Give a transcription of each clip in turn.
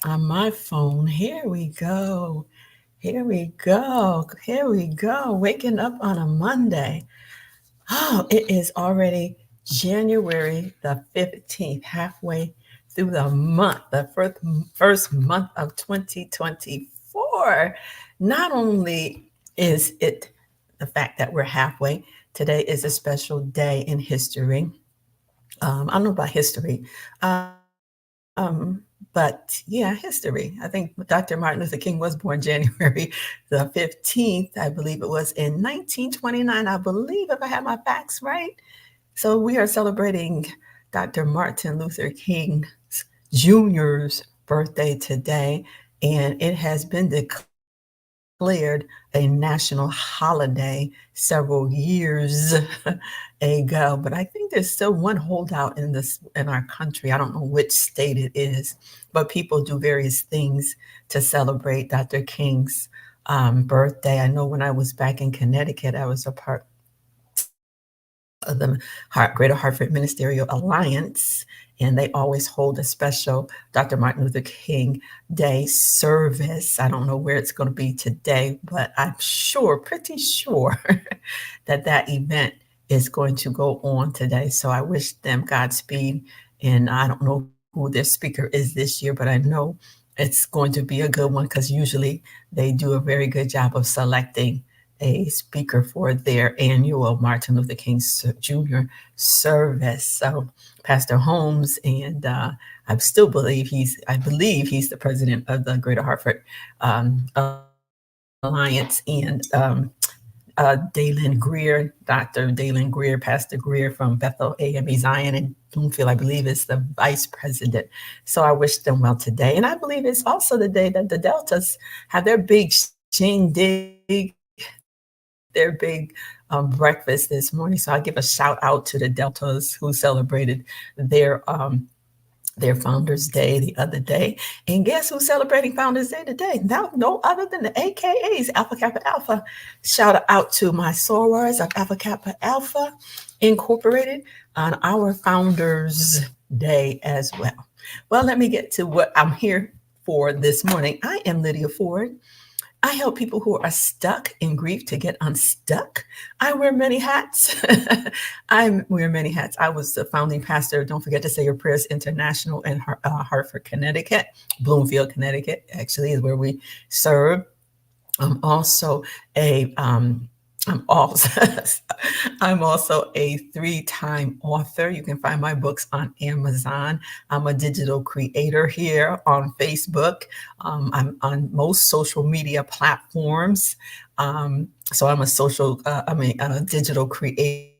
on my phone. Here we go. Here we go. Here we go. Waking up on a Monday. Oh, it is already January the 15th, halfway through the month, the first month of 2024. Not only is it the fact that we're halfway, today is a special day in history. I don't know about history, but yeah, history. I think Dr. Martin Luther King was born January the 15th. I believe it was in 1929. I believe, if I have my facts right. So we are celebrating Dr. Martin Luther King Jr.'s birthday today, and it has been declared a national holiday several years ago. But I think there's still one holdout in our country. I don't know which state it is, but people do various things to celebrate Dr. King's birthday. I know when I was back in Connecticut, I was a part of the Greater Hartford Ministerial Alliance, and they always hold a special Dr. Martin Luther King Day service. I don't know where it's going to be today, but I'm sure, pretty sure, that event is going to go on today. So I wish them Godspeed. And I don't know who their speaker is this year, but I know it's going to be a good one because usually they do a very good job of selecting a speaker for their annual Martin Luther King Jr. service. So Pastor Holmes, and I believe he's the president of the Greater Hartford Alliance, and Dalen Greer, Dr. Dalen Greer, Pastor Greer from Bethel AME Zion in Bloomfield, I believe is the vice president. So I wish them well today. And I believe it's also the day that the Deltas have their big shindig, their big breakfast this morning. So I give a shout out to the Deltas who celebrated their Founders Day the other day. And guess who's celebrating Founders Day today? No other than the AKAs, Alpha Kappa Alpha. Shout out to my sorors of Alpha Kappa Alpha Incorporated on our Founders Day as well. Well, let me get to what I'm here for this morning. I am Lydia Ford. I help people who are stuck in grief to get unstuck. I wear many hats. I wear many hats. I was the founding pastor, Don't Forget to Say Your Prayers International in Hartford, Connecticut. Bloomfield, Connecticut, actually, is where we serve. I'm also a I'm also I'm also a 3-time author. You can find my books on Amazon. I'm a digital creator here on Facebook. I'm on most social media platforms. So I'm a digital creator.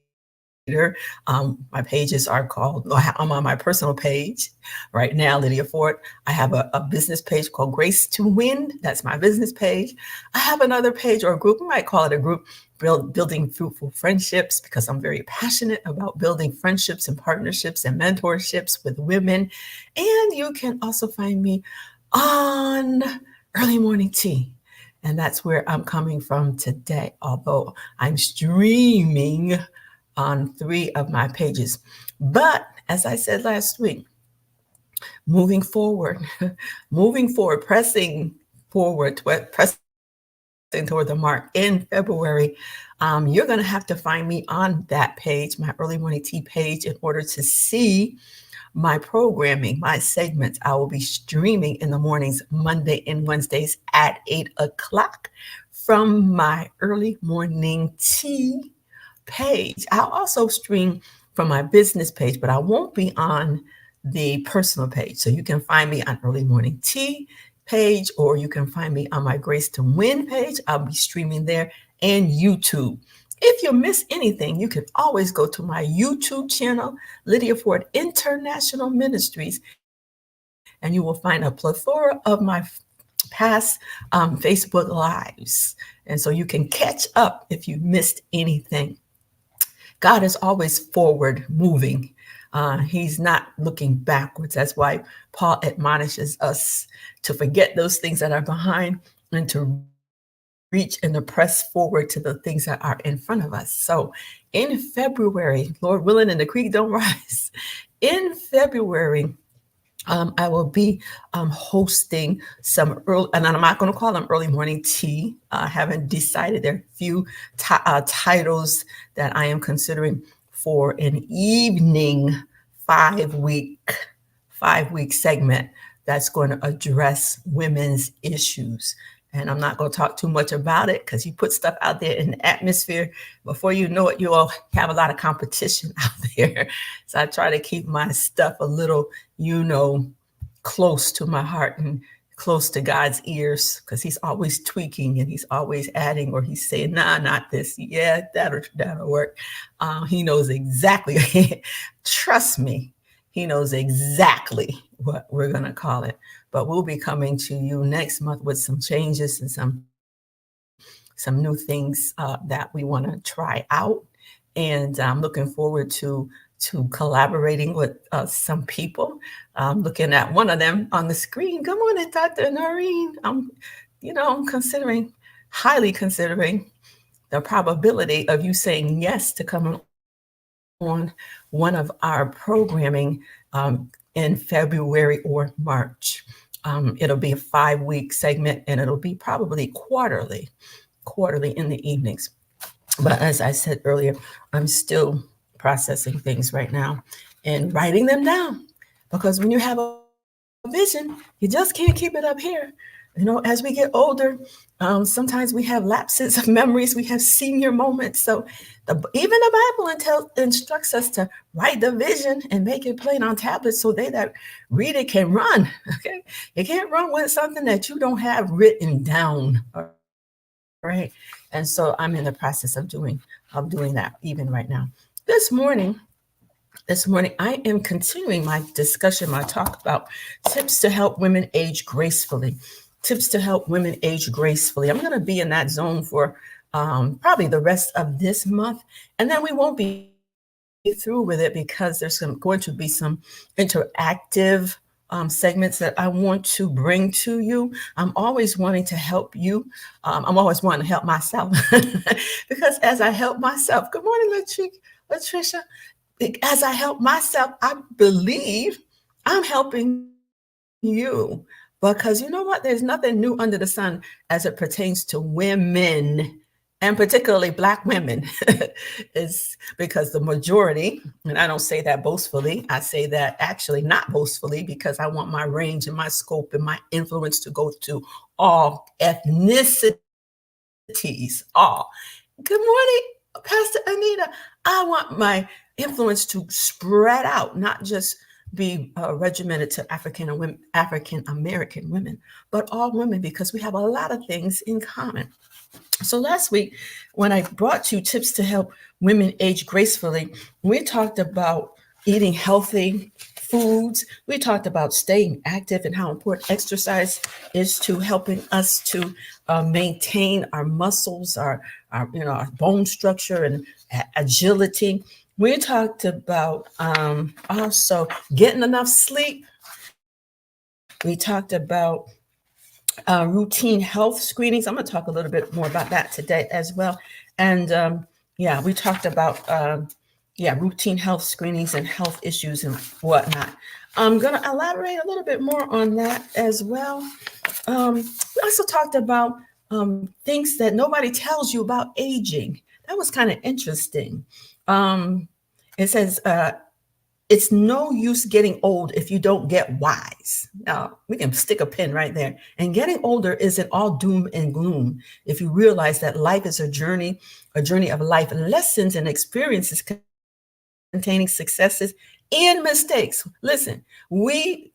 My pages are called, I'm on my personal page right now, Lydia Ford. I have a business page called Grace to Win. That's my business page. I have another page or a group, we might call it a group, building fruitful friendships, because I'm very passionate about building friendships and partnerships and mentorships with women. And you can also find me on Early Morning Tea. And that's where I'm coming from today, although I'm streaming on 3 of my pages. But as I said last week, moving forward, pressing forward, pressing toward the mark in February, you're going to have to find me on that page, my Early Morning Tea page, in order to see my programming, my segments. I will be streaming in the mornings, Monday and Wednesdays at 8 o'clock from my Early Morning Tea page. I'll also stream from my business page, but I won't be on the personal page. So you can find me on Early Morning Tea page, or you can find me on my Grace to Win page. I'll be streaming there, and YouTube. If you miss anything, you can always go to my YouTube channel, Lydia Ford International Ministries, and you will find a plethora of my past Facebook Lives. And so you can catch up if you missed anything. God is always forward moving. He's not looking backwards. That's why Paul admonishes us to forget those things that are behind and to reach and to press forward to the things that are in front of us. So in February, Lord willing, and the creek don't rise, in February, I will be hosting some early, and I'm not going to call them early morning tea. I haven't decided. There are a few titles that I am considering for an evening 5 week 5 week segment that's going to address women's issues. And I'm not going to talk too much about it because you put stuff out there in the atmosphere. Before you know it, you'll have a lot of competition out there. So I try to keep my stuff a little, close to my heart and close to God's ears, because he's always tweaking and he's always adding, or he's saying, nah, not this. Yeah, that'll work. He knows exactly. Trust me, he knows exactly what we're going to call it. But we'll be coming to you next month with some changes and some new things that we want to try out. And I'm looking forward to collaborating with some people. I'm looking at one of them on the screen. Good morning, Dr. Noreen. I'm highly considering the probability of you saying yes to coming on one of our programming in February or March. It'll be a 5-week segment, and it'll be probably quarterly in the evenings. But as I said earlier, I'm still processing things right now and writing them down, because when you have a vision, you just can't keep it up here. As we get older, sometimes we have lapses of memories. We have senior moments. So even the Bible instructs us to write the vision and make it plain on tablets so they that read it can run. Okay, you can't run with something that you don't have written down. Right. And so I'm in the process of doing that even right now. This morning, I am continuing my discussion, my talk about tips to help women age gracefully. Tips to help women age gracefully. I'm going to be in that zone for probably the rest of this month. And then we won't be through with it, because there's going to be some interactive segments that I want to bring to you. I'm always wanting to help you. I'm always wanting to help myself because as I help myself, good morning, Latricia. As I help myself, I believe I'm helping you, because you know what? There's nothing new under the sun as it pertains to women, and particularly Black women. Is because the majority, and I don't say that boastfully, I say that actually not boastfully, because I want my range and my scope and my influence to go to all ethnicities. All. Good morning, Pastor Anita. I want my influence to spread out, not just be regimented to African American women, but all women, because we have a lot of things in common. So last week, when I brought you tips to help women age gracefully, we talked about eating healthy foods. We talked about staying active and how important exercise is to helping us to maintain our muscles, our bone structure and agility. We talked about also getting enough sleep. We talked about routine health screenings. I'm going to talk a little bit more about that today as well. And we talked about routine health screenings and health issues and whatnot. I'm going to elaborate a little bit more on that as well. We also talked about things that nobody tells you about aging. That was kind of interesting. It says, it's no use getting old if you don't get wise. Now, we can stick a pin right there. And getting older isn't all doom and gloom if you realize that life is a journey of life lessons and experiences containing successes and mistakes. Listen,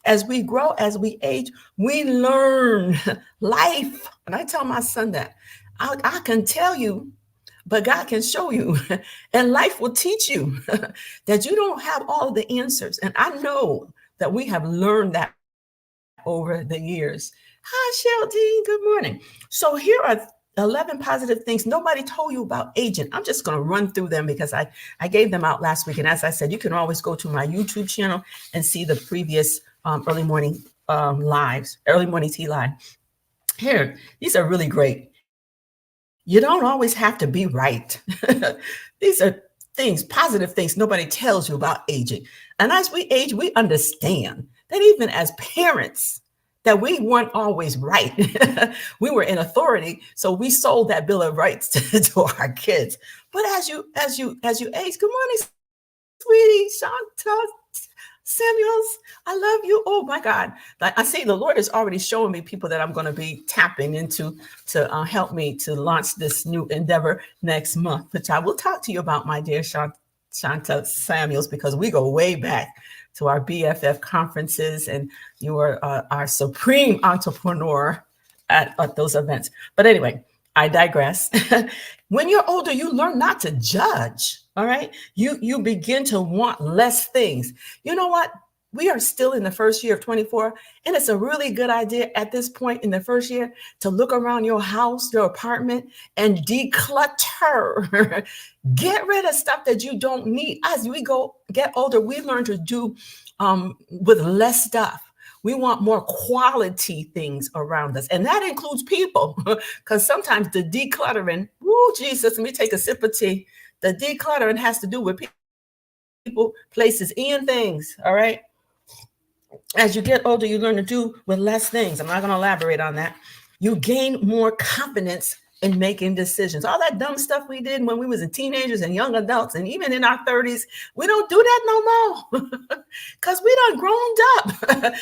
as we grow, as we age, we learn life. And I tell my son that I can tell you, but God can show you, and life will teach you that you don't have all of the answers. And I know that we have learned that over the years. Hi, Sheldine. Good morning. So here are 11 positive things nobody told you about aging. I'm just going to run through them because I gave them out last week. And as I said, you can always go to my YouTube channel and see the previous early morning tea live. Here, these are really great. You don't always have to be right. These are positive things nobody tells you about aging. And as we age, we understand that even as parents, that we weren't always right. We were in authority, so we sold that bill of rights to our kids. But as you age, good morning, sweetie, Shanta Samuels, I love you. Oh my God. Like I see, the Lord is already showing me people that I'm going to be tapping into to help me to launch this new endeavor next month, which I will talk to you about, my dear Shanta Samuels, because we go way back to our BFF conferences, and you are our supreme entrepreneur at those events. But anyway, I digress. When you're older, you learn not to judge. All right. You begin to want less things. You know what? We are still in the first year of 24, and it's a really good idea at this point in the first year to look around your house, your apartment, and declutter. Get rid of stuff that you don't need. As we get older, we learn to do with less stuff. We want more quality things around us. And that includes people, because sometimes the decluttering, woo, Jesus, let me take a sip of tea. The decluttering has to do with people, places, and things. All right. As you get older, you learn to do with less things. I'm not going to elaborate on that. You gain more confidence in making decisions. All that dumb stuff we did when we was teenagers and young adults, and even in our 30s, we don't do that no more because we done grown up.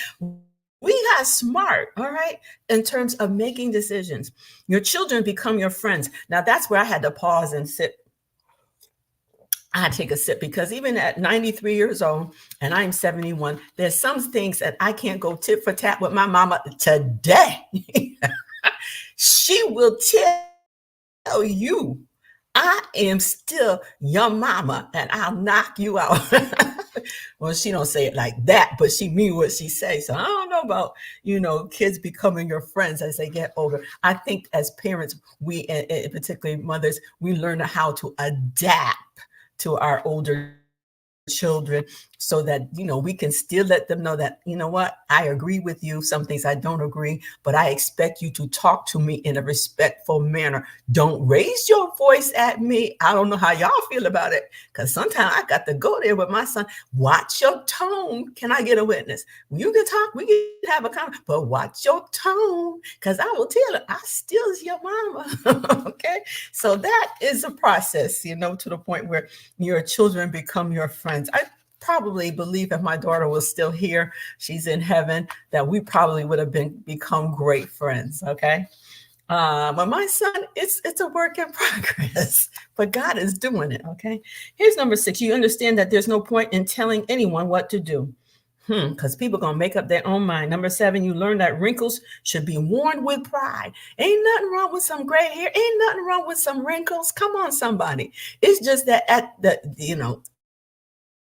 We got smart, all right, in terms of making decisions. Your children become your friends. Now, that's where I had to pause and sit. I had to take a sip, because even at 93 years old, and I'm 71, there's some things that I can't go tit for tat with my mama today. She will tell you, I am still your mama and I'll knock you out. Well, she don't say it like that, but she mean what she says. So I don't know about, kids becoming your friends as they get older. I think as parents, we, and particularly mothers, we learn how to adapt to our older children, so that we can still let them know that, what, I agree with you. Some things I don't agree, but I expect you to talk to me in a respectful manner. Don't raise your voice at me. I don't know how y'all feel about it, because sometimes I got to go there with my son. Watch your tone. Can I get a witness? You can talk, we can have a comment, but watch your tone, because I will tell her I still is your mama. Okay, so that is a process, to the point where your children become your friends. I probably believe if my daughter was still here, she's in heaven, that we probably would have become great friends. Okay. But my son, it's a work in progress, but God is doing it. Okay. Here's number 6. You understand that there's no point in telling anyone what to do. Because people are going to make up their own mind. Number 7, you learn that wrinkles should be worn with pride. Ain't nothing wrong with some gray hair. Ain't nothing wrong with some wrinkles. Come on, somebody. It's just that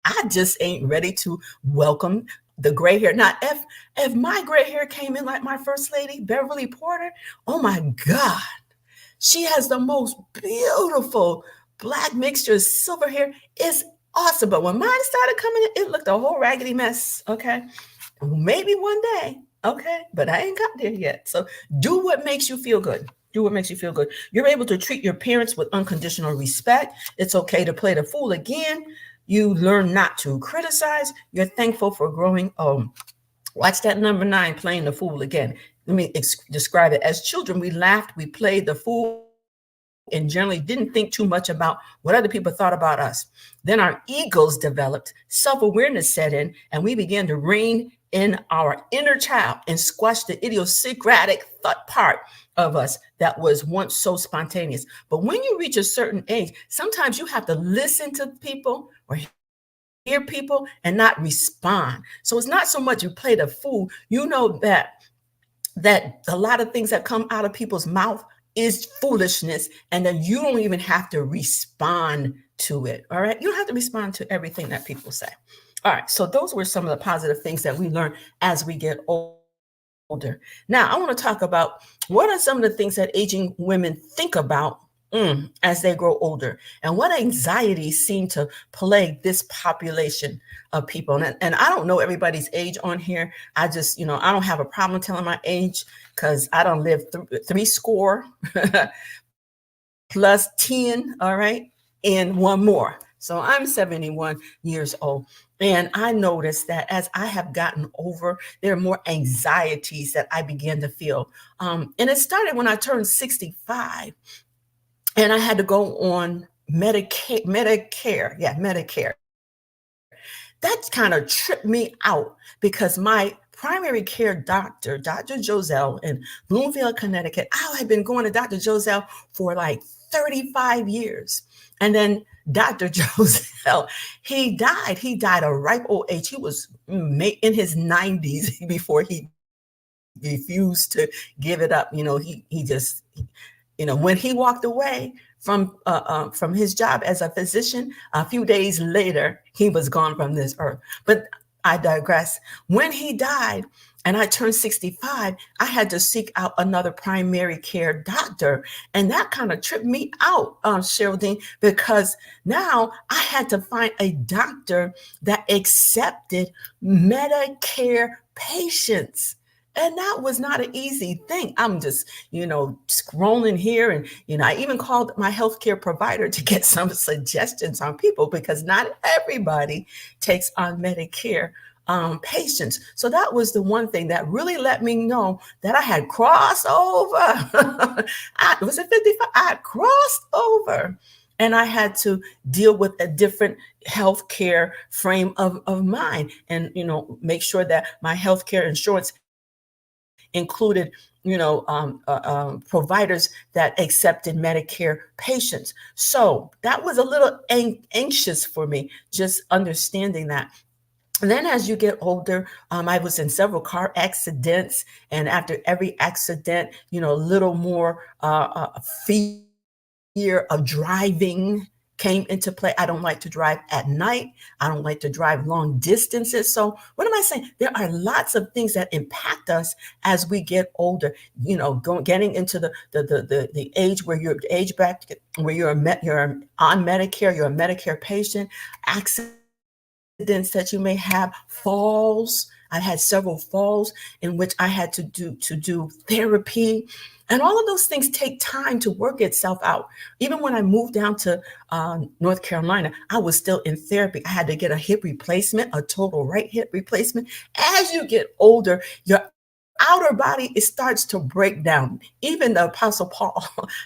I just ain't ready to welcome the gray hair. Now, if my gray hair came in like my first lady, Beverly Porter, oh my God, she has the most beautiful black mixture of silver hair. It's awesome. But when mine started coming in, it looked a whole raggedy mess. Okay. Maybe one day. Okay. But I ain't got there yet. So do what makes you feel good. Do what makes you feel good. You're able to treat your parents with unconditional respect. It's okay to play the fool again. You learn not to criticize. You're thankful for growing. Watch that number 9, playing the fool again. Let me describe it. As children, we laughed, we played the fool, and generally didn't think too much about what other people thought about us. Then our egos developed, self-awareness set in, and we began to rein in our inner child and squash the idiosyncratic thought part of us that was once so spontaneous. But when you reach a certain age, sometimes you have to listen to people or hear people and not respond. So it's not so much you play the fool. You know that a lot of things that come out of people's mouth is foolishness, and then you don't even have to respond to it. All right. You don't have to respond to everything that people say. All right. So those were some of the positive things that we learn as we get older. Now, I want to talk about what are some of the things that aging women think about as they grow older, and what anxieties seem to plague this population of people. And I don't know everybody's age on here. I just, I don't have a problem telling my age, because I don't live 3 score plus 10. All right. And one more. So I'm 71 years old. And I noticed that as I have gotten over, there are more anxieties that I began to feel. And it started when I turned 65 and I had to go on Medicare. That kind of tripped me out because my primary care doctor, Dr. Joselle in Bloomfield, Connecticut, I had been going to Dr. Joselle for like 35 years. And then Dr. Joselle, he died. He died a ripe old age. He was in his 90s before he refused to give it up. He just, when he walked away from his job as a physician, a few days later, he was gone from this earth. But I digress. When he died and I turned 65, I had to seek out another primary care doctor. And that kind of tripped me out, Geraldine, because now I had to find a doctor that accepted Medicare patients. And that was not an easy thing. I'm just, scrolling here. And, I even called my healthcare provider to get some suggestions on people because not everybody takes on Medicare patients. So that was the one thing that really let me know that I had crossed over. Was it 55? I had crossed over. And I had to deal with a different healthcare frame of mind and, make sure that my healthcare insurance included, providers that accepted Medicare patients. So that was a little anxious for me, just understanding that. And then as you get older, I was in several car accidents. And after every accident, a little more fear of driving came into play. I don't like to drive at night. I don't like to drive long distances. So what am I saying? There are lots of things that impact us as we get older. Getting into the age where you're age back, where you're on Medicare, you're a Medicare patient, accidents that you may have, falls. I had several falls in which I had to do therapy. And all of those things take time to work itself out. Even when I moved down to North Carolina, I was still in therapy. I had to get a hip replacement, a total right hip replacement. As you get older, your outer body, it starts to break down. Even the Apostle Paul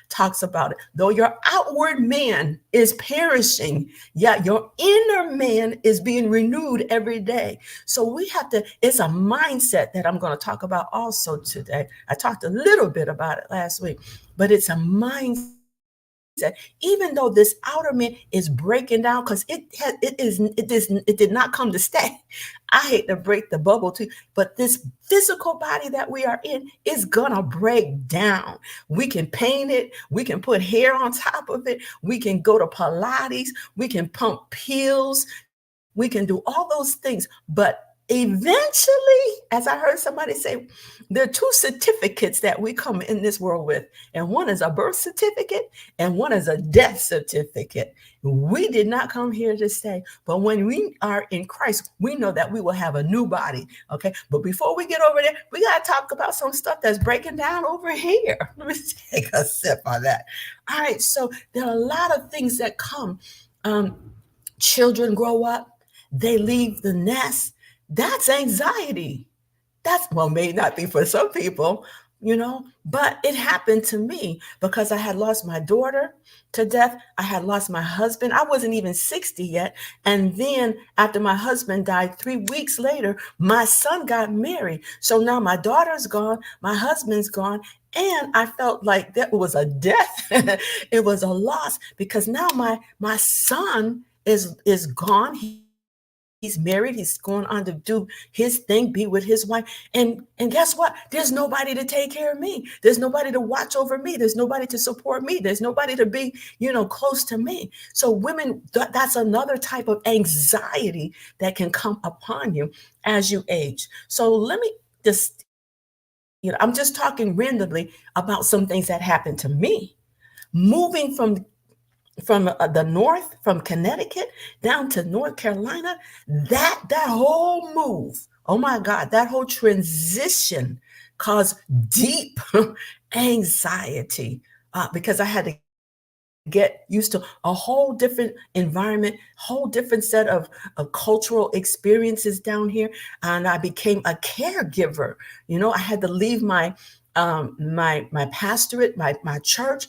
talks about it. Though your outward man is perishing, yet your inner man is being renewed every day. So we have to, it's a mindset that I'm going to talk about also today. I talked a little bit about it last week, but it's a mindset. Even though this outer man is breaking down, because it did not come to stay. I hate to break the bubble too, but this physical body that we are in is gonna break down. We can paint it, we can put hair on top of it, we can go to Pilates, we can pump pills, we can do all those things, but eventually, as I heard somebody say, there are two certificates that we come in this world with, and one is a birth certificate and one is a death certificate. We did not come here to stay, but when we are in Christ, we know that we will have a new body. Okay, but before we get over there, we got to talk about some stuff that's breaking down over here. Let me take a sip on that. All right, so there are a lot of things that come. Children grow up, they leave the nest. That's anxiety. Well, may not be for some people, but it happened to me because I had lost my daughter to death. I had lost my husband. I wasn't even 60 yet. And then after my husband died, 3 weeks later, my son got married. So now my daughter's gone, my husband's gone. And I felt like that was a death. It was a loss because now my son is gone. He's married. He's going on to do his thing, be with his wife. And guess what? There's nobody to take care of me. There's nobody to watch over me. There's nobody to support me. There's nobody to be, close to me. So women, that's another type of anxiety that can come upon you as you age. So let me just, I'm just talking randomly about some things that happened to me. Moving from the north, from Connecticut down to North Carolina, that whole move, oh my God, that whole transition caused deep anxiety because I had to get used to a whole different environment, whole different set of cultural experiences down here. And I became a caregiver. I had to leave my pastorate, my church.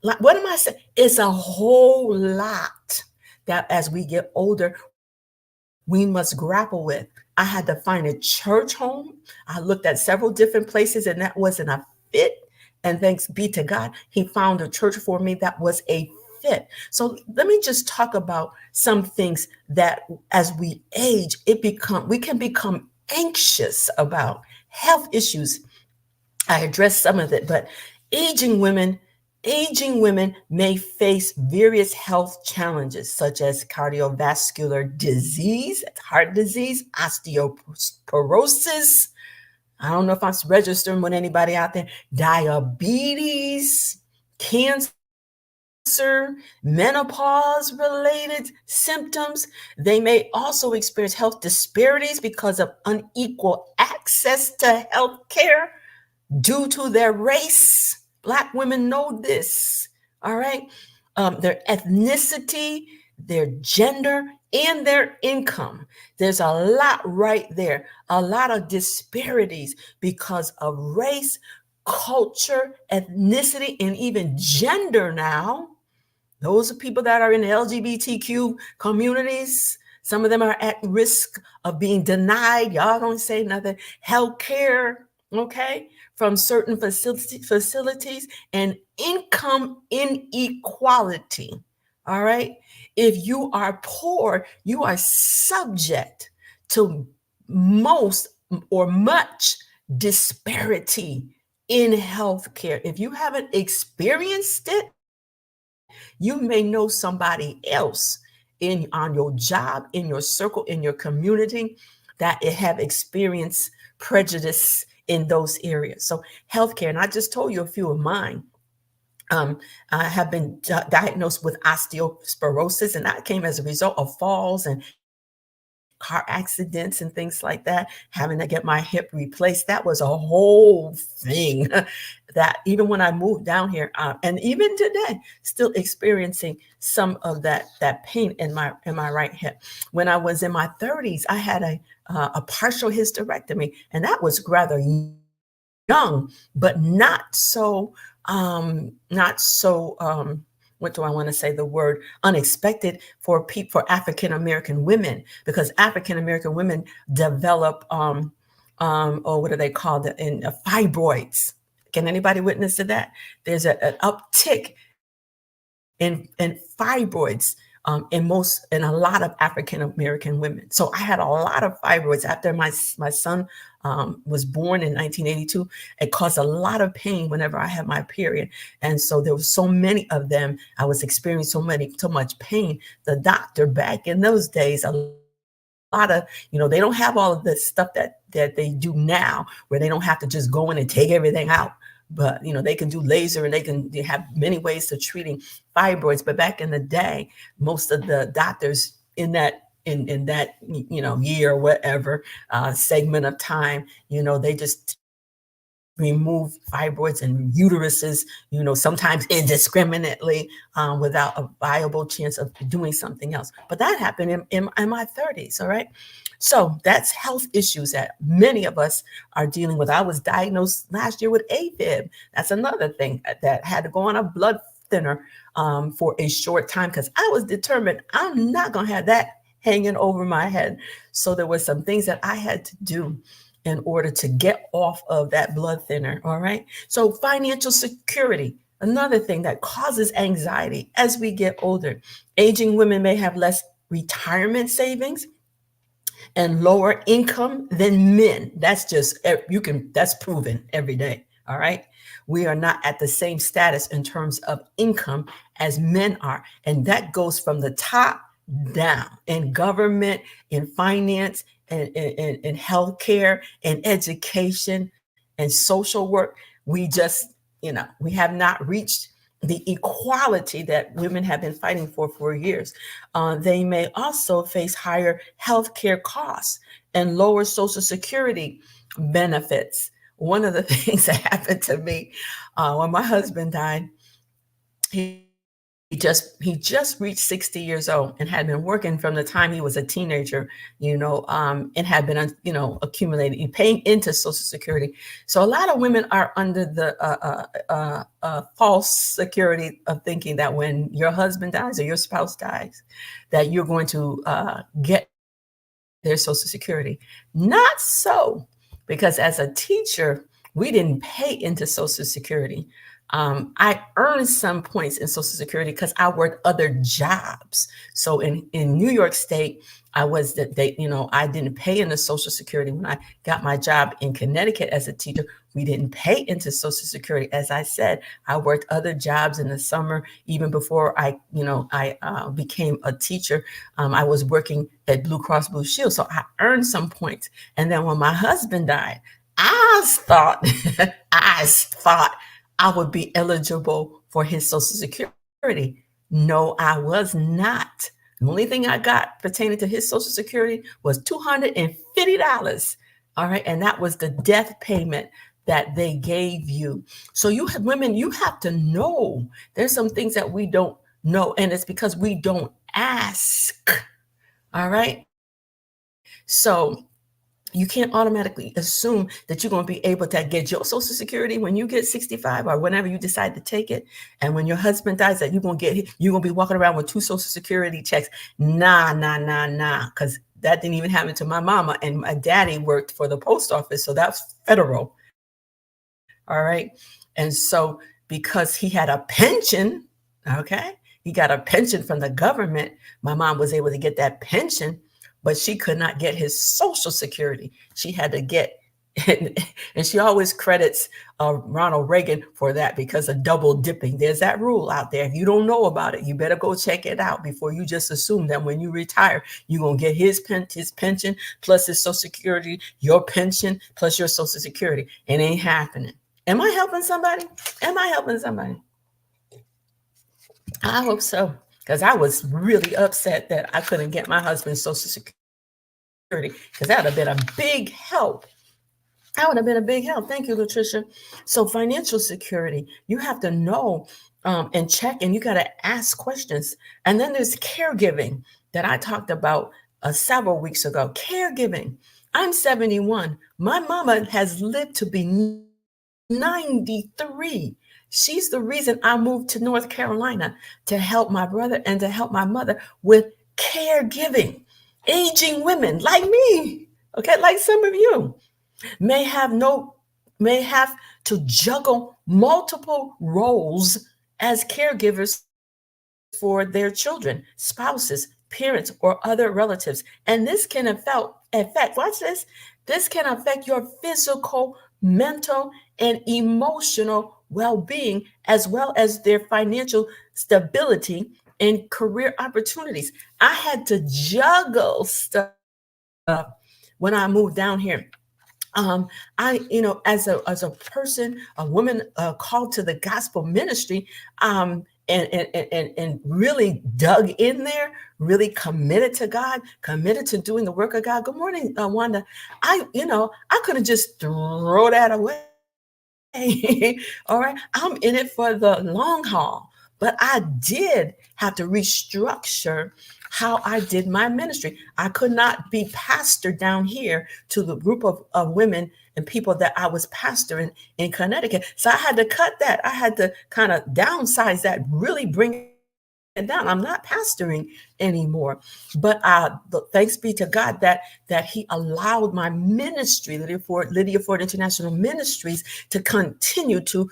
Like, what am I saying? It's a whole lot that as we get older, we must grapple with. I had to find a church home. I looked at several different places and that wasn't a fit. And thanks be to God, He found a church for me that was a fit. So let me just talk about some things that as we age, we can become anxious about health issues. I addressed some of it, but aging women, aging women may face various health challenges such as cardiovascular disease, heart disease, osteoporosis. I don't know if I'm registering with anybody out there, diabetes, cancer, menopause related symptoms. They may also experience health disparities because of unequal access to health care due to their race. Black women know this, all right? Their ethnicity, their gender, and their income. There's a lot right there, a lot of disparities because of race, culture, ethnicity, and even gender now. Those are people that are in the LGBTQ communities. Some of them are at risk of being denied. Y'all don't say nothing. Health care, okay, from certain facilities and income inequality. All right. If you are poor, you are subject to most or much disparity in healthcare. If you haven't experienced it, you may know somebody else on your job, in your circle, in your community that have experienced prejudice in those areas. So healthcare, and I just told you a few of mine. I have been diagnosed with osteoporosis, and that came as a result of falls and car accidents and things like that, having to get my hip replaced. That was a whole thing that even when I moved down here, and even today, still experiencing some of that pain in my right hip. When I was in my 30s, I had a partial hysterectomy, and that was rather young, but what do I want to say, the word unexpected for African American women, because African American women develop or what are they called, in fibroids. Can anybody witness to that? There's an uptick in fibroids in a lot of African American women. So I had a lot of fibroids after my son was born in 1982. It caused a lot of pain whenever I had my period, and so there was so many of them. I was experiencing so much pain. The doctor back in those days, a lot of, they don't have all of the stuff that they do now, where they don't have to just go in and take everything out. But they can do laser, and they have many ways to treating fibroids. But back in the day, most of the doctors in that year or whatever segment of time, they just remove fibroids and uteruses, sometimes indiscriminately, without a viable chance of doing something else. But that happened in my 30s. All right. So that's health issues that many of us are dealing with. I was diagnosed last year with AFib. That's another thing that had to go on a blood thinner for a short time, because I was determined I'm not going to have that hanging over my head. So there were some things that I had to do in order to get off of that blood thinner. All right. So financial security, another thing that causes anxiety as we get older. Aging women may have less retirement savings and lower income than men. That's proven every day. All right. We are not at the same status in terms of income as men are. And that goes from the top down, in government, in finance, and in healthcare, and education, and social work. We just, we have not reached the equality that women have been fighting for years. They may also face higher healthcare costs and lower Social Security benefits. One of the things that happened to me when my husband died, he he just reached 60 years old and had been working from the time he was a teenager, and had been, accumulating and paying into Social Security. So a lot of women are under the false security of thinking that when your husband dies or your spouse dies, that you're going to get their Social Security. Not so, because as a teacher, we didn't pay into Social Security. I earned some points in Social Security because I worked other jobs. So in New York State, I was that they, I didn't pay into Social Security. When I got my job in Connecticut as a teacher, we didn't pay into Social Security. As I said, I worked other jobs in the summer, even before I became a teacher. I was working at Blue Cross Blue Shield, so I earned some points. And then when my husband died, I thought, I thought I would be eligible for his Social Security. No, I was not. The only thing I got pertaining to his Social Security was $250. All right. And that was the death payment that they gave you. So you have women, you have to know there's some things that we don't know. And it's because we don't ask. All right. So you can't automatically assume that you're going to be able to get your Social Security when you get 65 or whenever you decide to take it. And when your husband dies, that you're going to be walking around with 2 Social Security checks. Nah. Because that didn't even happen to my mama. And my daddy worked for the post office. So that's federal. All right. And so because he had a pension, okay, he got a pension from the government, my mom was able to get that pension, but she could not get his Social Security. She had to get, and she always credits Ronald Reagan for that because of double dipping. There's that rule out there. If you don't know about it, you better go check it out before you just assume that when you retire, you're going to get his pension plus his Social Security, your pension plus your Social Security. It ain't happening. Am I helping somebody? Am I helping somebody? I hope so, because I was really upset that I couldn't get my husband's Social Security, because that would have been a big help. That would have been a big help. Thank you, Latricia. So financial security, you have to know and check, and you got to ask questions. And then there's caregiving that I talked about several weeks ago. Caregiving. I'm 71. My mama has lived to be 93. She's the reason I moved to North Carolina to help my brother and to help my mother with caregiving. Aging women like me, okay, like some of you, may have to juggle multiple roles as caregivers for their children, spouses, parents, or other relatives. And this can affect, watch this, this can affect your physical, mental, and emotional well-being, as well as their financial stability and career opportunities. I had to juggle stuff when I moved down here. As a person, a woman called to the gospel ministry, and really dug in there, really committed to God, committed to doing the work of God. Good morning, Wanda. I couldn't just throw that away. All right. I'm in it for the long haul, but I did have to restructure how I did my ministry. I could not be pastor down here to the group of women and people that I was pastoring in Connecticut. So I had to cut that. I had to kind of downsize that, really bring it down. I'm not pastoring anymore, but thanks be to God that He allowed my ministry, Lydia Ford International Ministries, to continue to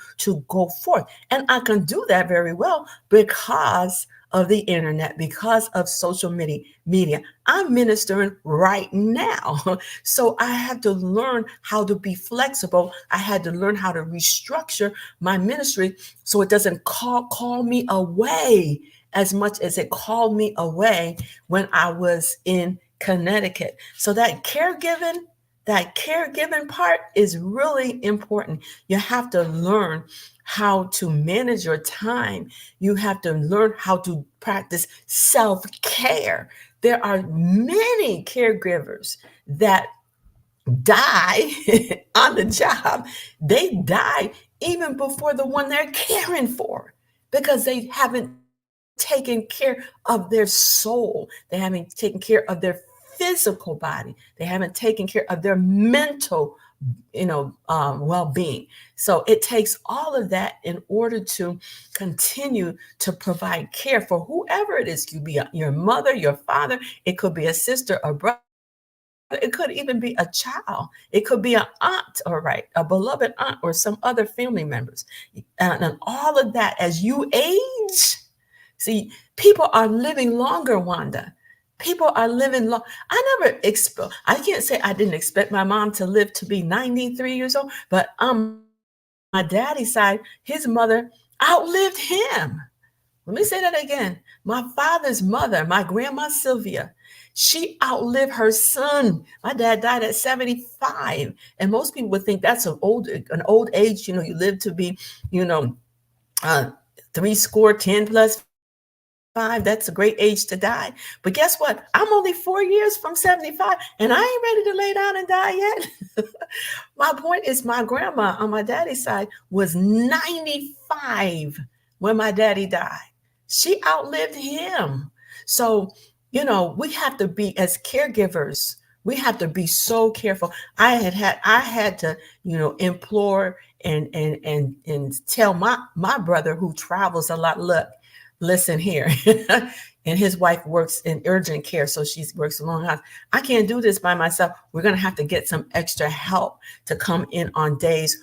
go forth, and I can do that very well because of the internet, because of social media. I'm ministering right now. So I had to learn how to be flexible. I had to learn how to restructure my ministry so it doesn't call me away as much as it called me away when I was in Connecticut. So that caregiving part is really important. You have to learn how to manage your time. You have to learn how to practice self-care. There are many caregivers that die on the job. They die even before the one they're caring for because they haven't taken care of their soul. They haven't taken care of their physical body. They haven't taken care of their mental, well-being. So it takes all of that in order to continue to provide care for whoever it is. It could be your mother, your father. It could be a sister, a brother. It could even be a child. It could be an aunt, all right, a beloved aunt or some other family members. And all of that as you age. See, people are living longer, Wanda. People are living long. I can't say I didn't expect my mom to live to be 93 years old, but my daddy's side, his mother outlived him. Let me say that again. My father's mother, my grandma Sylvia, she outlived her son. My dad died at 75. And most people would think that's an old age. You live to be, you know, three score, 10 plus five. That's a great age to die. But guess what? I'm only 4 years from 75, and I ain't ready to lay down and die yet. My point is, my grandma on my daddy's side was 95 when my daddy died. She outlived him. So, we have to be, as caregivers, we have to be so careful. I had to, implore and tell my brother who travels a lot, look, listen here. And his wife works in urgent care, so she works a long hours. I can't do this by myself. We're going to have to get some extra help to come in on days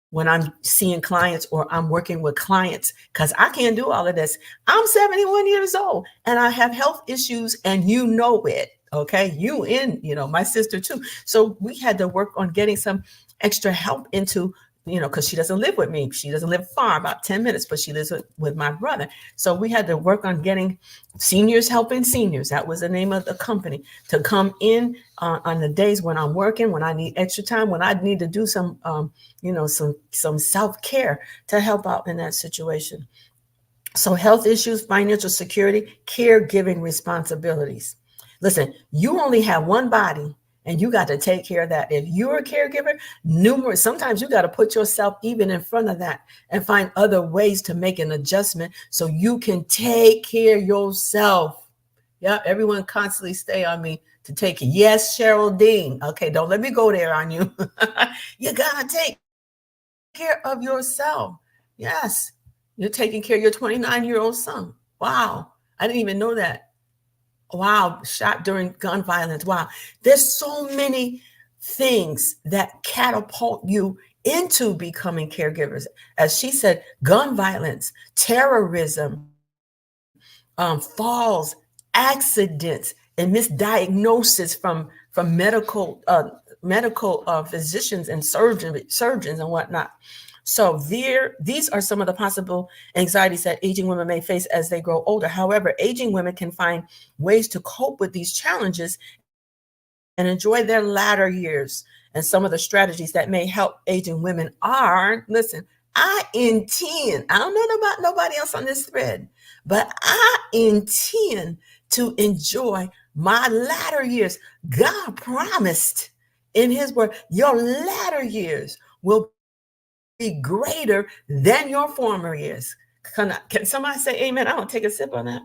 when I'm seeing clients or I'm working with clients, because I can't do all of this. I'm 71 years old and I have health issues, and you know it. Okay. You and, my sister too. So we had to work on getting some extra help into, because she doesn't live with me. She doesn't live far, about 10 minutes, but she lives with my brother. So we had to work on getting seniors helping seniors. That was the name of the company, to come in on the days when I'm working, when I need extra time, when I need to do some, some self-care to help out in that situation. So health issues, financial security, caregiving responsibilities. Listen, you only have one body, and you got to take care of that. If you're a caregiver, sometimes you got to put yourself even in front of that and find other ways to make an adjustment so you can take care of yourself. Yeah, everyone constantly stay on me to take it. Yes, Cheryl Dean. Okay, don't let me go there on you. You got to take care of yourself. Yes, you're taking care of your 29-year-old son. Wow, I didn't even know that. Wow, shot during gun violence. Wow, there's so many things that catapult you into becoming caregivers. As she said, gun violence, terrorism, falls, accidents, and misdiagnosis from medical physicians and surgeons and whatnot. So these are some of the possible anxieties that aging women may face as they grow older. However, aging women can find ways to cope with these challenges and enjoy their latter years. And some of the strategies that may help aging women are, listen, I don't know about nobody else on this thread, but I intend to enjoy my latter years. God promised in his word, your latter years will be greater than your former years. Can somebody say amen? I don't take a sip on that.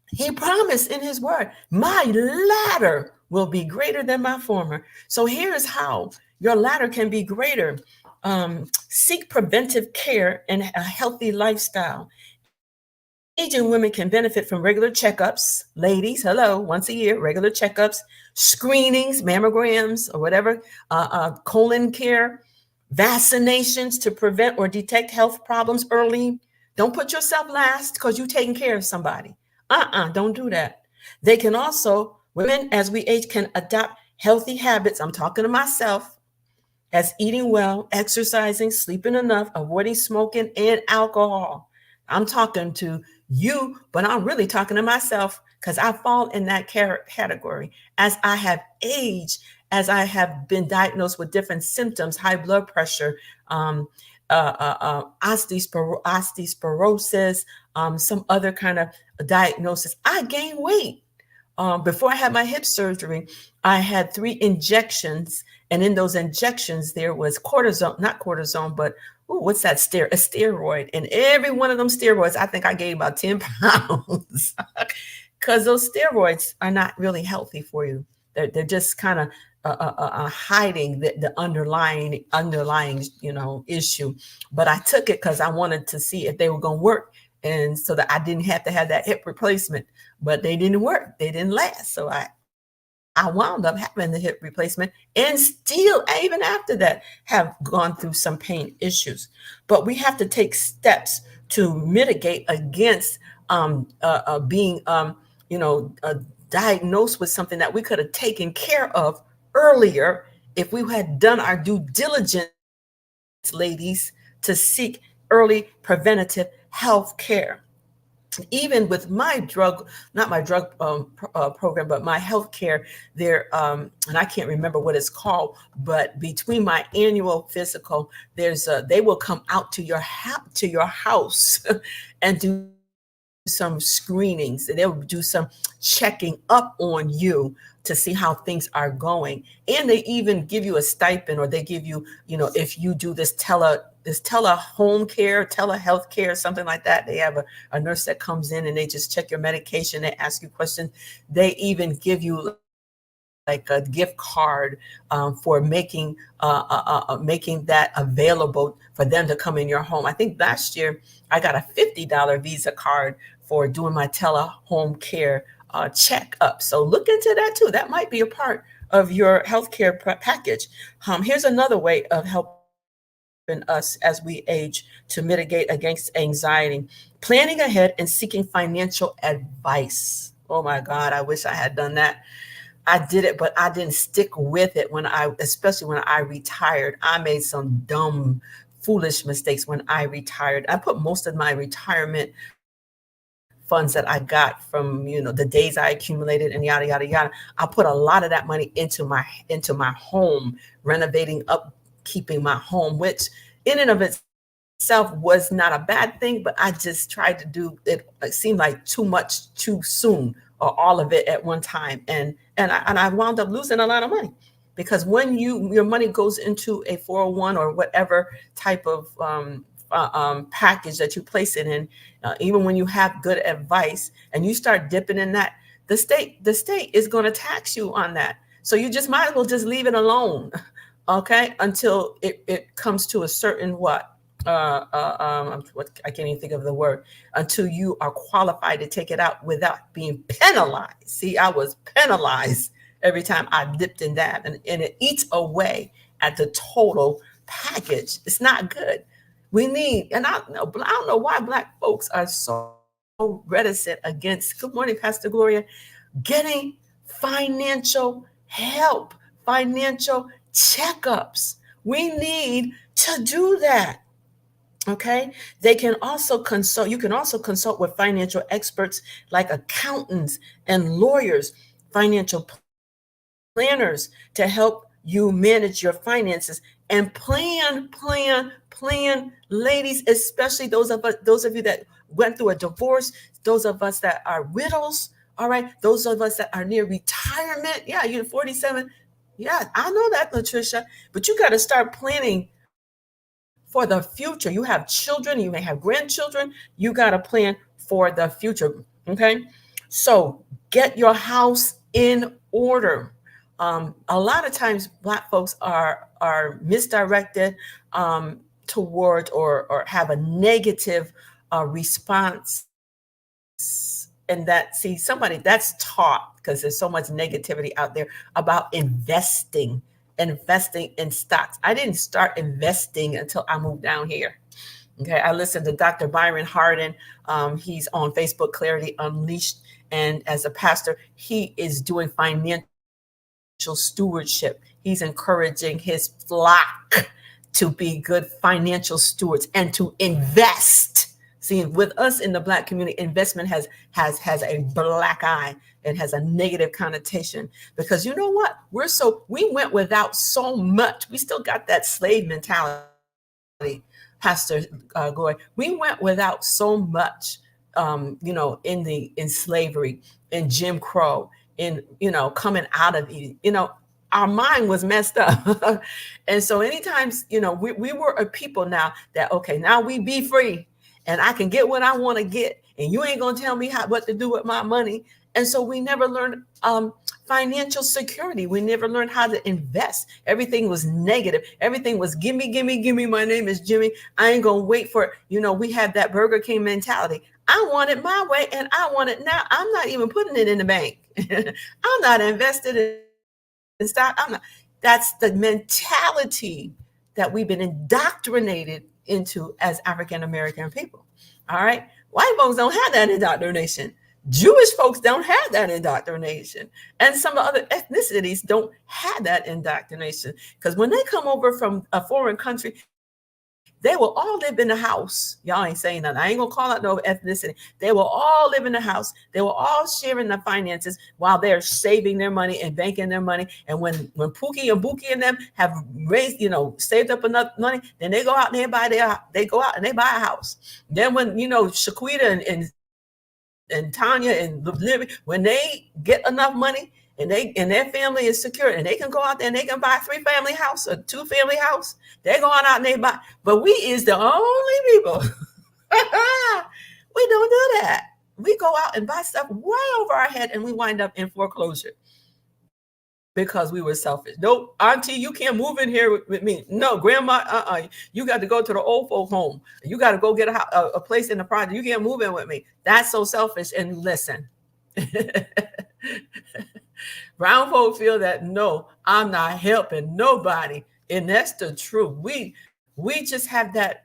He promised in his word, my latter will be greater than my former. So here's how your latter can be greater. Seek preventive care and a healthy lifestyle. Aging women can benefit from regular checkups. Ladies, hello, once a year, regular checkups, screenings, mammograms, or whatever, colon care, vaccinations to prevent or detect health problems early. Don't put yourself last because you're taking care of somebody. Don't do that. They can also, women as we age can adopt healthy habits. I'm talking to myself, as eating well, exercising, sleeping enough, avoiding smoking and alcohol. I'm talking to you, but I'm really talking to myself because I fall in that category. As I have aged, as I have been diagnosed with different symptoms, high blood pressure, osteoporosis, some other kind of diagnosis, I gained weight. Before I had my hip surgery, I had 3 injections And in those injections, there was cortisone, not cortisone, but ooh, what's that? A steroid. And every one of them steroids, I think I gained about 10 pounds because those steroids are not really healthy for you. They're just kind of hiding the underlying issue. But I took it because I wanted to see if they were going to work, and so that I didn't have to have that hip replacement. But they didn't work; they didn't last. So I wound up having the hip replacement, and still, even after that, have gone through some pain issues. But we have to take steps to mitigate against being, diagnosed with something that we could have taken care of earlier if we had done our due diligence, ladies, to seek early preventative health care. Even with my drug, not my drug program, but my health care there, and I can't remember what it's called, but between my annual physical, they will come out to your house and do some screenings, and they'll do some checking up on you to see how things are going. And they even give you a stipend, or they give you, if you do this tele home care, telehealth care, something like that. They have a nurse that comes in and they just check your medication. They ask you questions. They even give you like a gift card for making that available for them to come in your home. I think last year I got a $50 Visa card for doing my home care checkup. So look into that too. That might be a part of your healthcare package. Here's another way of helping us as we age to mitigate against anxiety: planning ahead and seeking financial advice. Oh my God, I wish I had done that. I did it, but I didn't stick with it especially when I retired. I made some dumb, foolish mistakes when I retired. I put most of my retirement funds that I got from, the days I accumulated and yada, yada, yada. I put a lot of that money into my home, renovating, upkeeping my home, which in and of itself was not a bad thing, but I just tried to do it. It seemed like too much too soon, or all of it at one time. And I wound up losing a lot of money, because when your money goes into a 401 or whatever type of package that you place it in, even when you have good advice and you start dipping in that, the state is going to tax you on that. So you just might as well just leave it alone, okay, until it comes to a certain what I can't even think of the word, until you are qualified to take it out without being penalized. See, I was penalized every time I dipped in that, and it eats away at the total package. It's not good. We need, and I don't know why Black folks are so reticent against, good morning, Pastor Gloria, getting financial help, financial checkups. We need to do that. Okay. They can also consult. You can also consult with financial experts like accountants and lawyers, financial planners, to help you manage your finances and plan, ladies, especially those of you that went through a divorce, those of us that are widows. All right. Those of us that are near retirement. Yeah. You're 47. Yeah. I know that, Latricia, but you got to start planning for the future. You have children, you may have grandchildren. You got to plan for the future. Okay. So get your house in order. A lot of times Black folks are misdirected toward or have a negative response. And somebody that's taught, because there's so much negativity out there about investing in stocks. I didn't start investing until I moved down here. Okay, I listened to Dr. Byron Harden. He's on Facebook, Clarity Unleashed, and as a pastor, he is doing financial stewardship. He's encouraging his flock to be good financial stewards and to invest. See, with us in the Black community, investment has a black eye. It has a negative connotation, because you know what? We went without so much. We still got that slave mentality, Pastor Glory. We went without so much, in slavery, in Jim Crow, in coming out of it. our mind was messed up. And so anytime, we were a people now that, okay, now we be free and I can get what I want to get. And you ain't going to tell me what to do with my money. And so we never learned financial security. We never learned how to invest. Everything was negative. Everything was gimme, gimme, gimme. My name is Jimmy. I ain't going to wait for it. We have that Burger King mentality. I want it my way and I want it now. I'm not even putting it in the bank. I'm not invested in stock. That's the mentality that we've been indoctrinated into as African American people. All right. White folks don't have that indoctrination. Jewish folks don't have that indoctrination. And some other ethnicities don't have that indoctrination. Because when they come over from a foreign country, they will all live in the house. Y'all ain't saying nothing. I ain't gonna call out no ethnicity. They will all live in the house. They will all share in the finances while they're saving their money and banking their money. And when Pookie and Bookie and them have raised, saved up enough money, then they go out and they go out and they buy a house. Then when Shaquita and Tanya and Libby, when they get enough money and their family is secure and they can go out there and they can buy a 3-family house or 2-family house, they're going out and they buy. But we is the only people. We don't do that. We go out and buy stuff way over our head and we wind up in foreclosure because we were selfish. No, auntie, you can't move in here with me. No, grandma, you got to go to the old folk home. You got to go get a place in the project. You can't move in with me. That's so selfish. And listen, brown folk feel that, no, I'm not helping nobody. And that's the truth. We just have that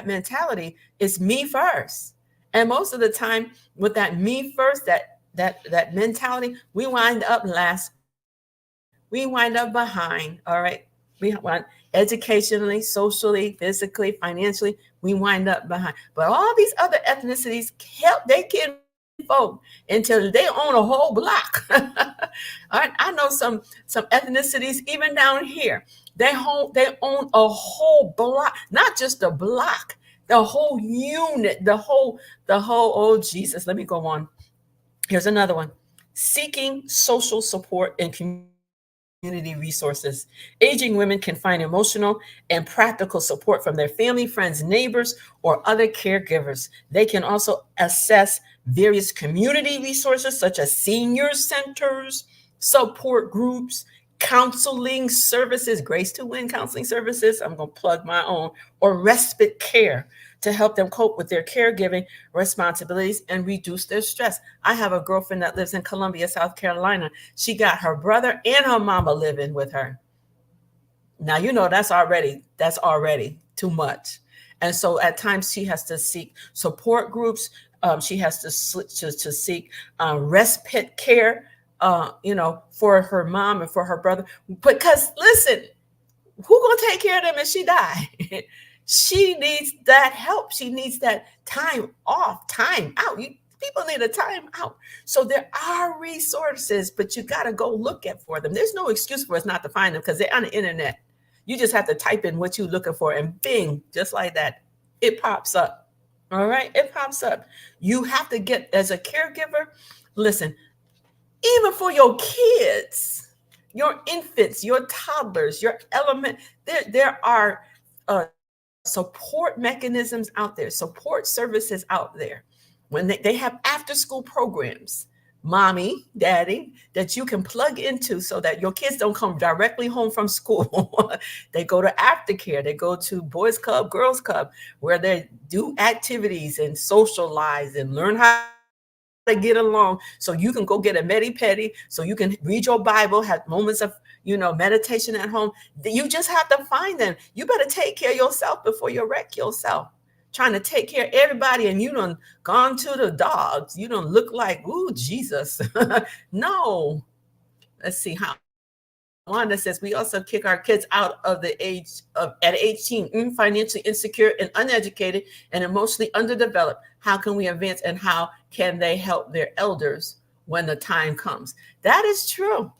mentality. It's me first. And most of the time with that me first, that mentality, we wind up last. We wind up behind, all right? We want educationally, socially, physically, financially, we wind up behind. But all these other ethnicities help their kinfolk until they own a whole block. All right, I know some ethnicities even down here. They own a whole block, not just a block, the whole unit, the whole, oh Jesus, let me go on. Here's another one. Seeking social support and community resources. Aging women can find emotional and practical support from their family, friends, neighbors, or other caregivers. They can also access various community resources such as senior centers, support groups, counseling services, Grace to Win counseling services, I'm going to plug my own, or respite care to help them cope with their caregiving responsibilities and reduce their stress. I have a girlfriend that lives in Columbia, South Carolina. She got her brother and her mama living with her. Now, that's already too much. And so at times she has to seek support groups. She has to seek respite care, for her mom and for her brother. Because listen, who gonna take care of them if she die? She needs that help. She needs that time off, time out. People need a time out. So there are resources, but you got to go look for them. There's no excuse for us not to find them because they're on the internet. You just have to type in what you're looking for and bing, just like that, it pops up. All right, it pops up. You have to get, as a caregiver, listen, even for your kids, your infants, your toddlers, your element, there are support mechanisms out there, support services out there. When they have after school programs, mommy, daddy, that you can plug into so that your kids don't come directly home from school. They go to aftercare, they go to boys club, girls club, where they do activities and socialize and learn how to get along, so you can go get a medi-pedi, so you can read your Bible, have moments of meditation at home. You just have to find them. You better take care of yourself before you wreck yourself trying to take care of everybody, and you done gone to the dogs. You don't look like, ooh, Jesus. No. Let's see how. Wanda says we also kick our kids out of the age of at 18, financially insecure and uneducated and emotionally underdeveloped. How can we advance, and how can they help their elders when the time comes? That is true.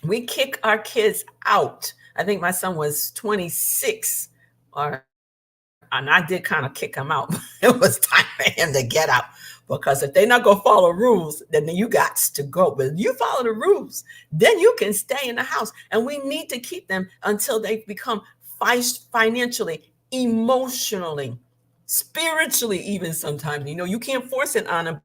We kick our kids out. I think my son was 26, and I did kind of kick him out. It was time for him to get out. because if they're not going to follow rules, then you got to go. But if you follow the rules, then you can stay in the house. And we need to keep them until they become financially, emotionally, spiritually, even sometimes. You can't force it on them,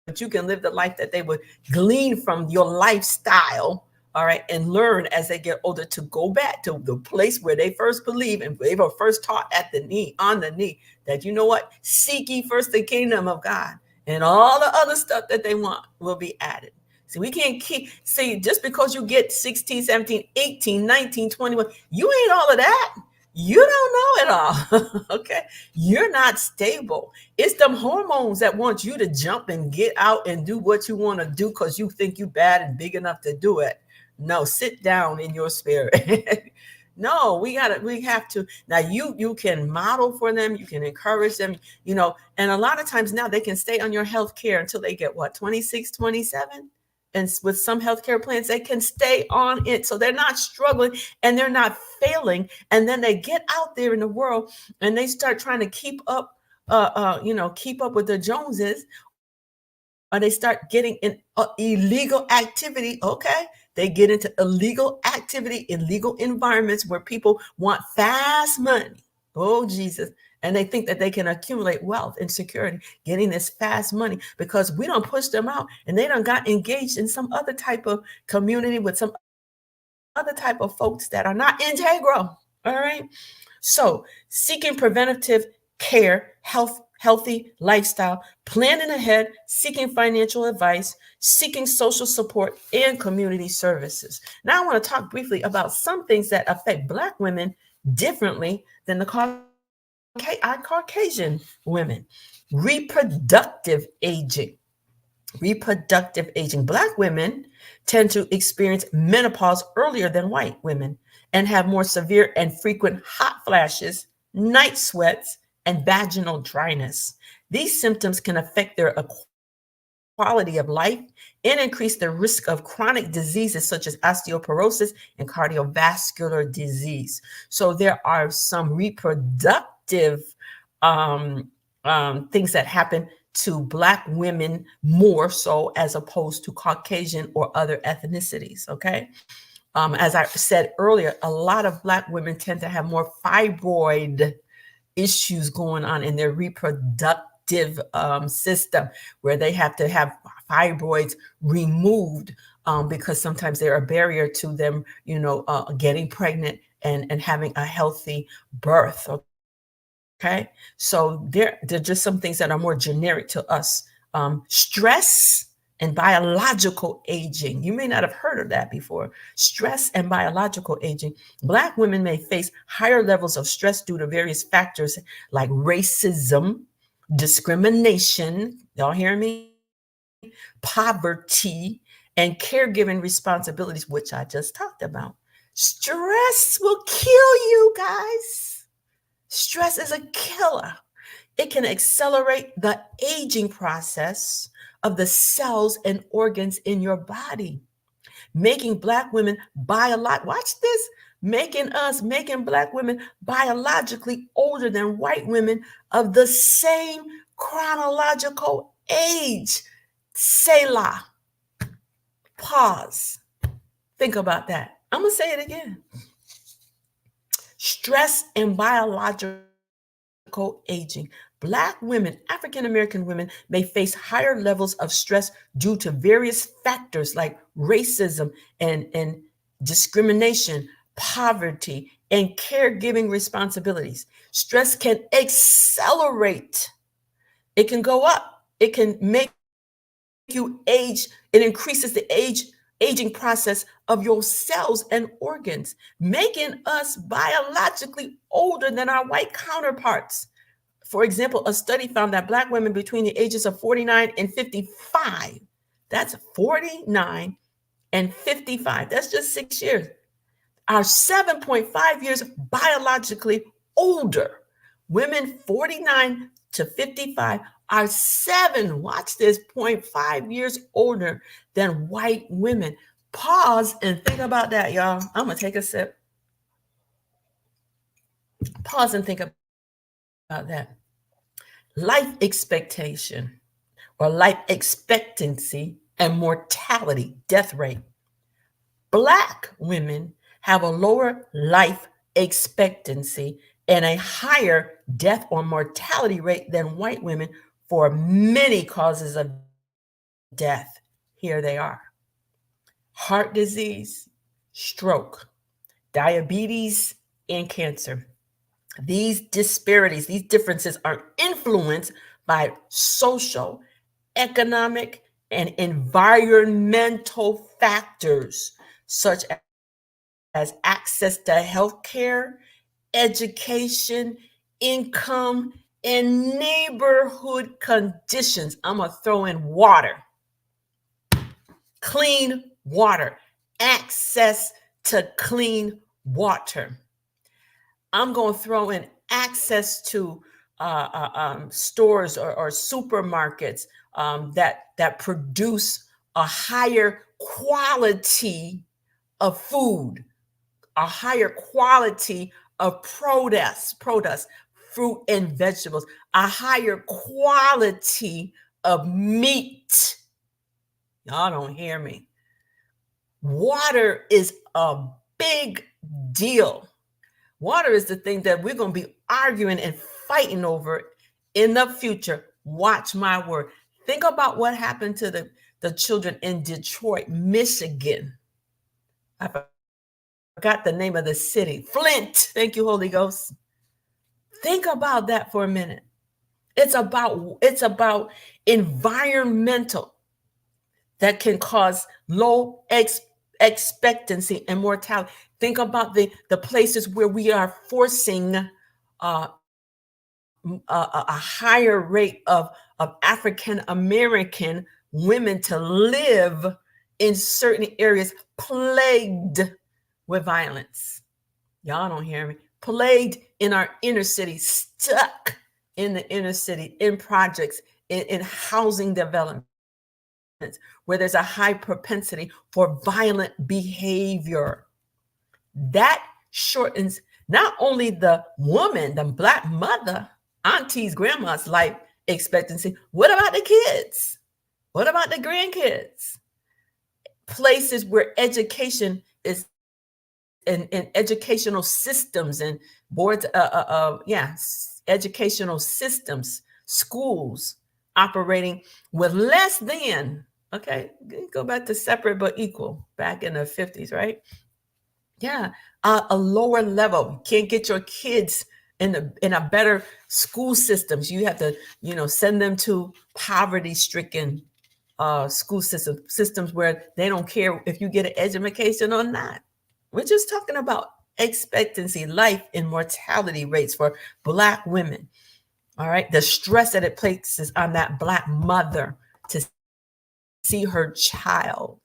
but you can live the life that they would glean from your lifestyle. All right. And learn as they get older to go back to the place where they first believe and they were first taught at the knee, on the knee, that you know what? Seek ye first the kingdom of God, and all the other stuff that they want will be added. See, we can't just because you get 16, 17, 18, 19, 21, you ain't all of that. You don't know it all. Okay. You're not stable. It's them hormones that want you to jump and get out and do what you want to do because you think you bad and big enough to do it. No, sit down in your spirit. No, we have to. Now you can model for them, you can encourage them, and a lot of times now they can stay on your health care until they get 26, 27. And with some healthcare plans, they can stay on it. So they're not struggling and they're not failing. And then they get out there in the world and they start trying to keep up, keep up with the Joneses, or they start getting in illegal activity. Okay. They get into illegal activity, illegal environments where people want fast money. Oh, Jesus. And they think that they can accumulate wealth and security, getting this fast money because we don't push them out and they don't got engaged in some other type of community with some other type of folks that are not integral. All right. So seeking preventative care, healthy lifestyle, planning ahead, seeking financial advice, seeking social support, and community services. Now I want to talk briefly about some things that affect Black women differently than our Caucasian women. Reproductive aging. Black women tend to experience menopause earlier than white women and have more severe and frequent hot flashes, night sweats, and vaginal dryness. These symptoms can affect their quality of life and increase the risk of chronic diseases such as osteoporosis and cardiovascular disease. So there are some reproductive things that happen to Black women more so as opposed to Caucasian or other ethnicities. Okay. As I said earlier, a lot of Black women tend to have more fibroid issues going on in their reproductive system, where they have to have fibroids removed because sometimes they're a barrier to them, getting pregnant and having a healthy birth. Okay, so they're just some things that are more generic to us. Stress and biological aging. You may not have heard of that before. Stress and biological aging. Black women may face higher levels of stress due to various factors like racism, discrimination, y'all hear me? Poverty, and caregiving responsibilities, which I just talked about. Stress will kill you guys. Stress is a killer. It can accelerate the aging process of the cells and organs in your body, making Black women watch this, making Black women biologically older than white women of the same chronological age. Selah. Pause. Think about that. I'm going to say it again. Stress and biological aging. Black women, African American women, may face higher levels of stress due to various factors like racism and discrimination, poverty, and caregiving responsibilities. Stress can accelerate. It can go up. It can make you age. It increases the aging process of your cells and organs, making us biologically older than our white counterparts. For example, a study found that Black women between the ages of 49 and 55, that's 49 and 55, that's just 6 years, are 7.5 years biologically older. Women 49 to 55 are watch this, 0.5 years older than white women. Pause and think about that, y'all. I'm going to take a sip. Pause and think about that. Life expectation. or life expectancy and mortality, death rate. Black women have a lower life expectancy and a higher death or mortality rate than white women for many causes of death. Here they are: heart disease, stroke, diabetes, and cancer. These disparities, these differences are influenced by social, economic, and environmental factors such as access to health care, education, income, and neighborhood conditions. I'm going to throw in water, clean water, access to clean water. I'm going to throw in access to stores or supermarkets that produce a higher quality of food, a higher quality of produce, fruit and vegetables, a higher quality of meat. Y'all don't hear me. Water is a big deal. Water is the thing that we're going to be arguing and fighting over in the future. Watch my word. Think about what happened to the children in Detroit, Michigan. I forgot the name of the city. Flint. Thank you, Holy Ghost. Think about that for a minute. It's about environmental that can cause low expectancy and mortality. Think about the places where we are forcing a higher rate of African American women to live in certain areas plagued with violence. Y'all don't hear me. Plagued in our inner city, stuck in the inner city, in projects, in housing development, where there's a high propensity for violent behavior. That shortens not only the woman, the Black mother, aunties, grandma's life expectancy. What about the kids? What about the grandkids? Places where education is in educational systems and boards, educational systems, schools operating with less than, okay, go back to separate but equal back in the 50s, right? Yeah, a lower level. You can't get your kids in a better school systems. You have to, send them to poverty-stricken school systems where they don't care if you get an education or not. We're just talking about expectancy, life, and mortality rates for Black women. All right, the stress that it places on that Black mother to see her child.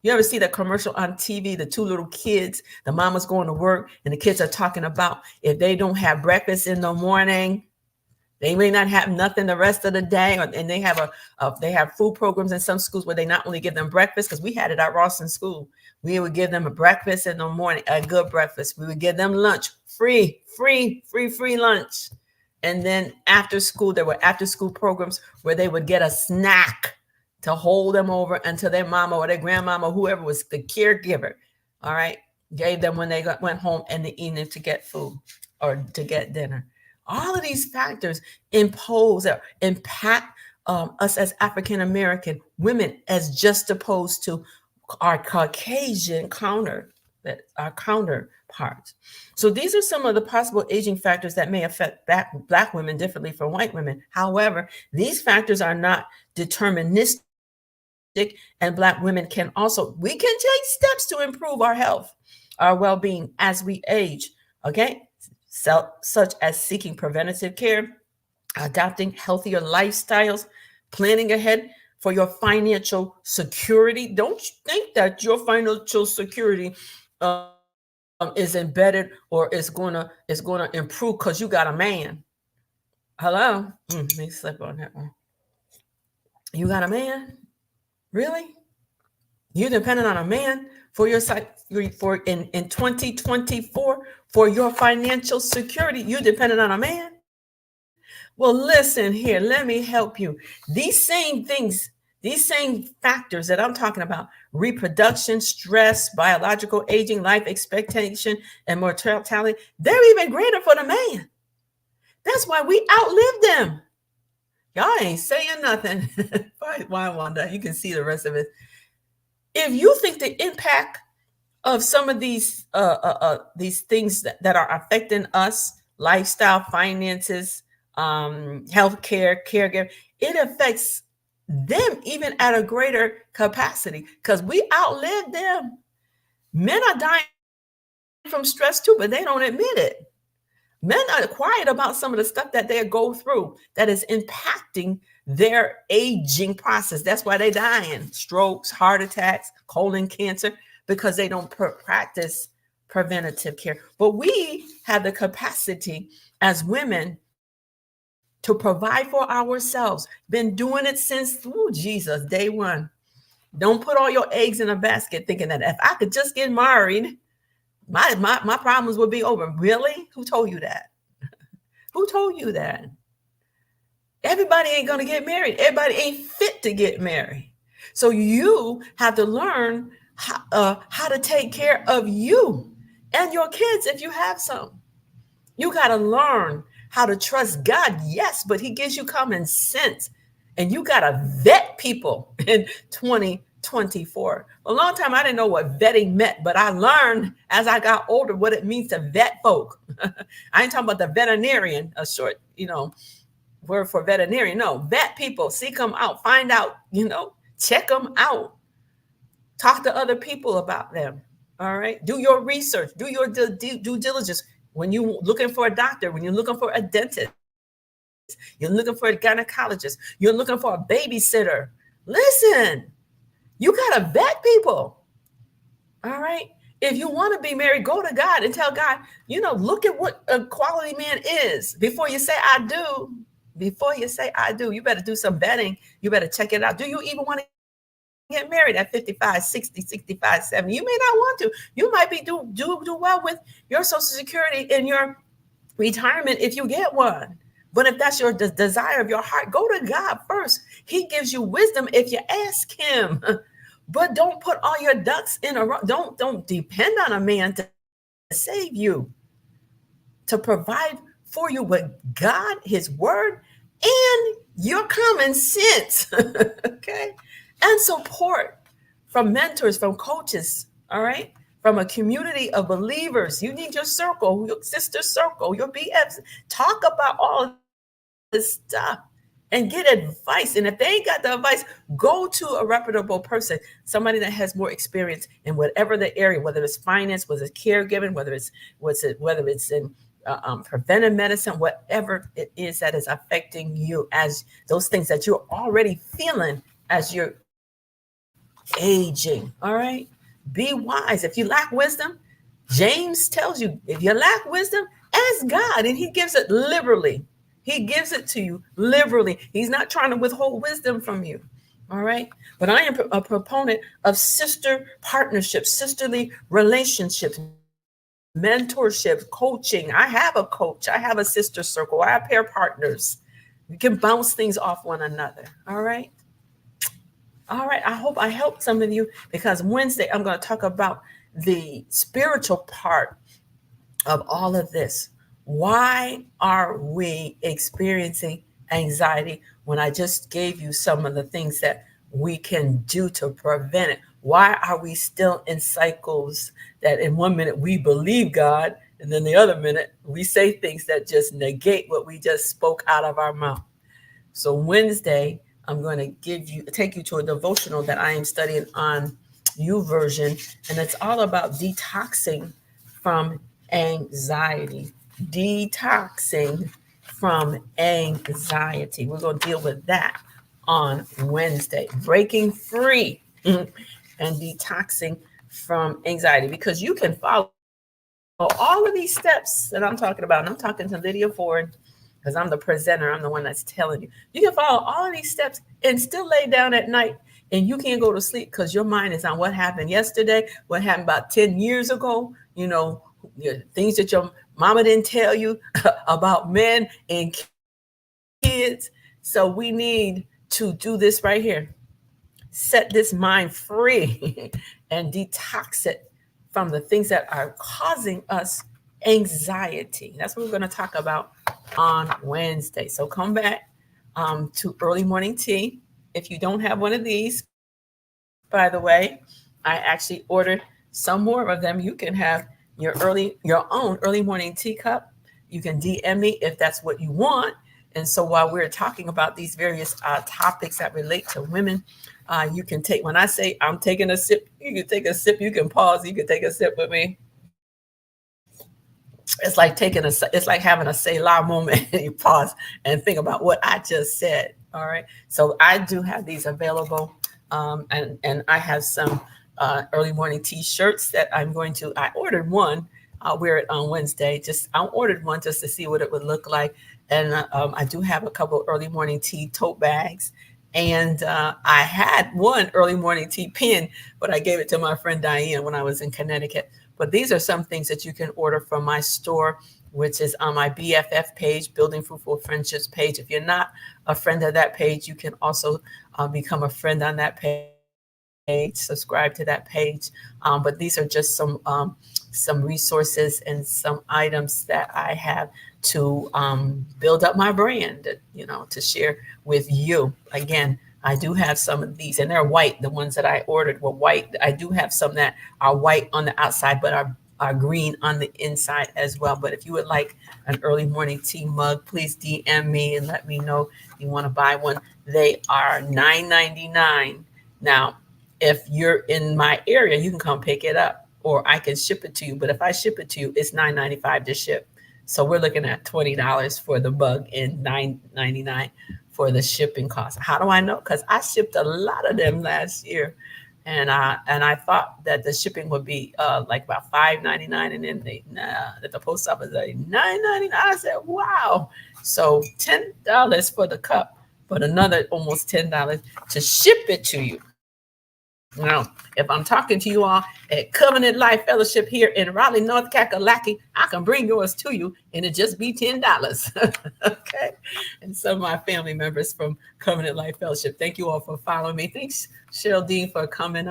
You ever see that commercial on TV, the two little kids, the mama's going to work and the kids are talking about if they don't have breakfast in the morning, they may not have nothing the rest of the day. And they have food programs in some schools where they not only give them breakfast, because we had it at Rawson School. We would give them a breakfast in the morning, a good breakfast. We would give them lunch, free lunch. And then after school, there were after school programs where they would get a snack to hold them over until their mama or their grandmama, whoever was the caregiver, all right, gave them when they went home in the evening to get food or to get dinner. All of these factors impose or impact us as African American women as just opposed to our Caucasian counterparts. So these are some of the possible aging factors that may affect Black women differently from white women. However, these factors are not deterministic, and Black women we can take steps to improve our health, our well-being as we age, okay? Such as seeking preventative care, adopting healthier lifestyles, planning ahead for your financial security. Don't you think that your financial security is embedded or is gonna improve because you got a man? Hello? Let me slip on that one. You got a man? Really? You're dependent on a man for your in 2024 for your financial security. You're dependent on a man. Well, listen here, let me help you. These same things, these same factors that I'm talking about, reproduction, stress, biological aging, life expectation, and mortality, they're even greater for the man. That's why we outlive them. Y'all ain't saying nothing. Why, Wanda? You can see the rest of it. If you think the impact of some of these things that are affecting us, lifestyle, finances, healthcare, caregiver, it affects them even at a greater capacity because we outlive them. Men are dying from stress too, but they don't admit it. Men are quiet about some of the stuff that they go through that is impacting their aging process. That's why they're dying. Strokes, heart attacks, colon cancer, because they don't practice preventative care. But we have the capacity as women to provide for ourselves. Been doing it since, Jesus, day one. Don't put all your eggs in a basket thinking that if I could just get married, my problems would be over. Really? Who told you that? Who told you that? Everybody ain't going to get married. Everybody ain't fit to get married. So you have to learn how to take care of you and your kids if you have some. You got to learn how to trust God. Yes, but he gives you common sense. And you got to vet people in 2024. A long time I didn't know what vetting meant, but I learned as I got older what it means to vet folk. I ain't talking about the veterinarian, a short, word for veterinarian. No, vet people, seek them out, find out, check them out. Talk to other people about them. All right. Do your research, do your due diligence. When you're looking for a doctor, when you're looking for a dentist, you're looking for a gynecologist, you're looking for a babysitter. Listen, you got to vet people. All right. If you want to be married, go to God and tell God, look at what a quality man is before you say, I do. Before you say, I do, you better do some vetting. You better check it out. Do you even want to get married at 55, 60, 65, 70? You may not want to. You might be do well with your Social Security and your retirement if you get one. But if that's your desire of your heart, go to God first. He gives you wisdom if you ask him. But don't put all your ducks in a row. Don't depend on a man to save you, to provide for you with God, his word, and your common sense. Okay. And support from mentors, from coaches. All right. From a community of believers. You need your circle, your sister circle, your BFs. Talk about all this stuff and get advice. And if they ain't got the advice, go to a reputable person, somebody that has more experience in whatever the area, whether it's finance, whether it's caregiving, whether it's in preventive medicine, whatever it is that is affecting you, as those things that you're already feeling as you're aging. All right. Be wise. If you lack wisdom, James tells you, if you lack wisdom, ask God and he gives it liberally. He gives it to you liberally. He's not trying to withhold wisdom from you. All right. But I am a proponent of sister partnerships, sisterly relationships, mentorship, coaching. I have a coach. I have a sister circle. I have pair partners. We can bounce things off one another. All right. All right. I hope I helped some of you, because Wednesday I'm going to talk about the spiritual part of all of this. Why are we experiencing anxiety when I just gave you some of the things that we can do to prevent it? Why are we still in cycles that in one minute we believe God, and then the other minute we say things that just negate what we just spoke out of our mouth? So Wednesday, I'm going to take you to a devotional that I am studying on YouVersion, and it's all about detoxing from anxiety. Detoxing from anxiety. We're going to deal with that on Wednesday. Breaking free and detoxing from anxiety, because you can follow all of these steps that I'm talking about. And I'm talking to Lydia Ford, because I'm the presenter. I'm the one that's telling you. You can follow all of these steps and still lay down at night and you can't go to sleep because your mind is on what happened yesterday, what happened about 10 years ago, things that your mama didn't tell you about men and kids. So we need to do this right here. Set this mind free and detox it from the things that are causing us anxiety. That's what we're going to talk about on Wednesday. So come back to early morning tea. If you don't have one of these, by the way, I actually ordered some more of them. You can have your own early morning tea cup. You can DM me if that's what you want. And so while we're talking about these various topics that relate to women, you can take, when I say I'm taking a sip, you can take a sip, you can pause, you can take a sip with me. It's like having a Selah moment. You pause and think about what I just said. All right. So I do have these available. And I have some early morning t-shirts that I ordered one. I'll wear it on Wednesday. I ordered one just to see what it would look like. And I do have a couple early morning tea tote bags. And I had one early morning tea pin, but I gave it to my friend Diane when I was in Connecticut. But these are some things that you can order from my store, which is on my BFF page, Building Fruitful Friendships page. If you're not a friend of that page, you can also become a friend on that page, subscribe to that page. But these are just some resources and some items that I have to build up my brand, to share with you. Again, I do have some of these, and they're white. The ones that I ordered were white. I do have some that are white on the outside, but are green on the inside as well. But if you would like an early morning tea mug, please DM me and let me know you want to buy one. They are $9.99. Now, if you're in my area, you can come pick it up, or I can ship it to you. But if I ship it to you, it's $9.95 to ship. So we're looking at $20 for the mug and $9.99 for the shipping cost. How do I know? Because I shipped a lot of them last year. And I thought that the shipping would be like about $5.99, and then at the post office like $9.99. I said, wow. So $10 for the cup, but another almost $10 to ship it to you. Now, if I'm talking to you all at Covenant Life Fellowship here in Raleigh, North Kakalaki, I can bring yours to you and it just be $10. Okay. And some of my family members from Covenant Life Fellowship, thank you all for following me. Thanks, Cheryl Dean, for coming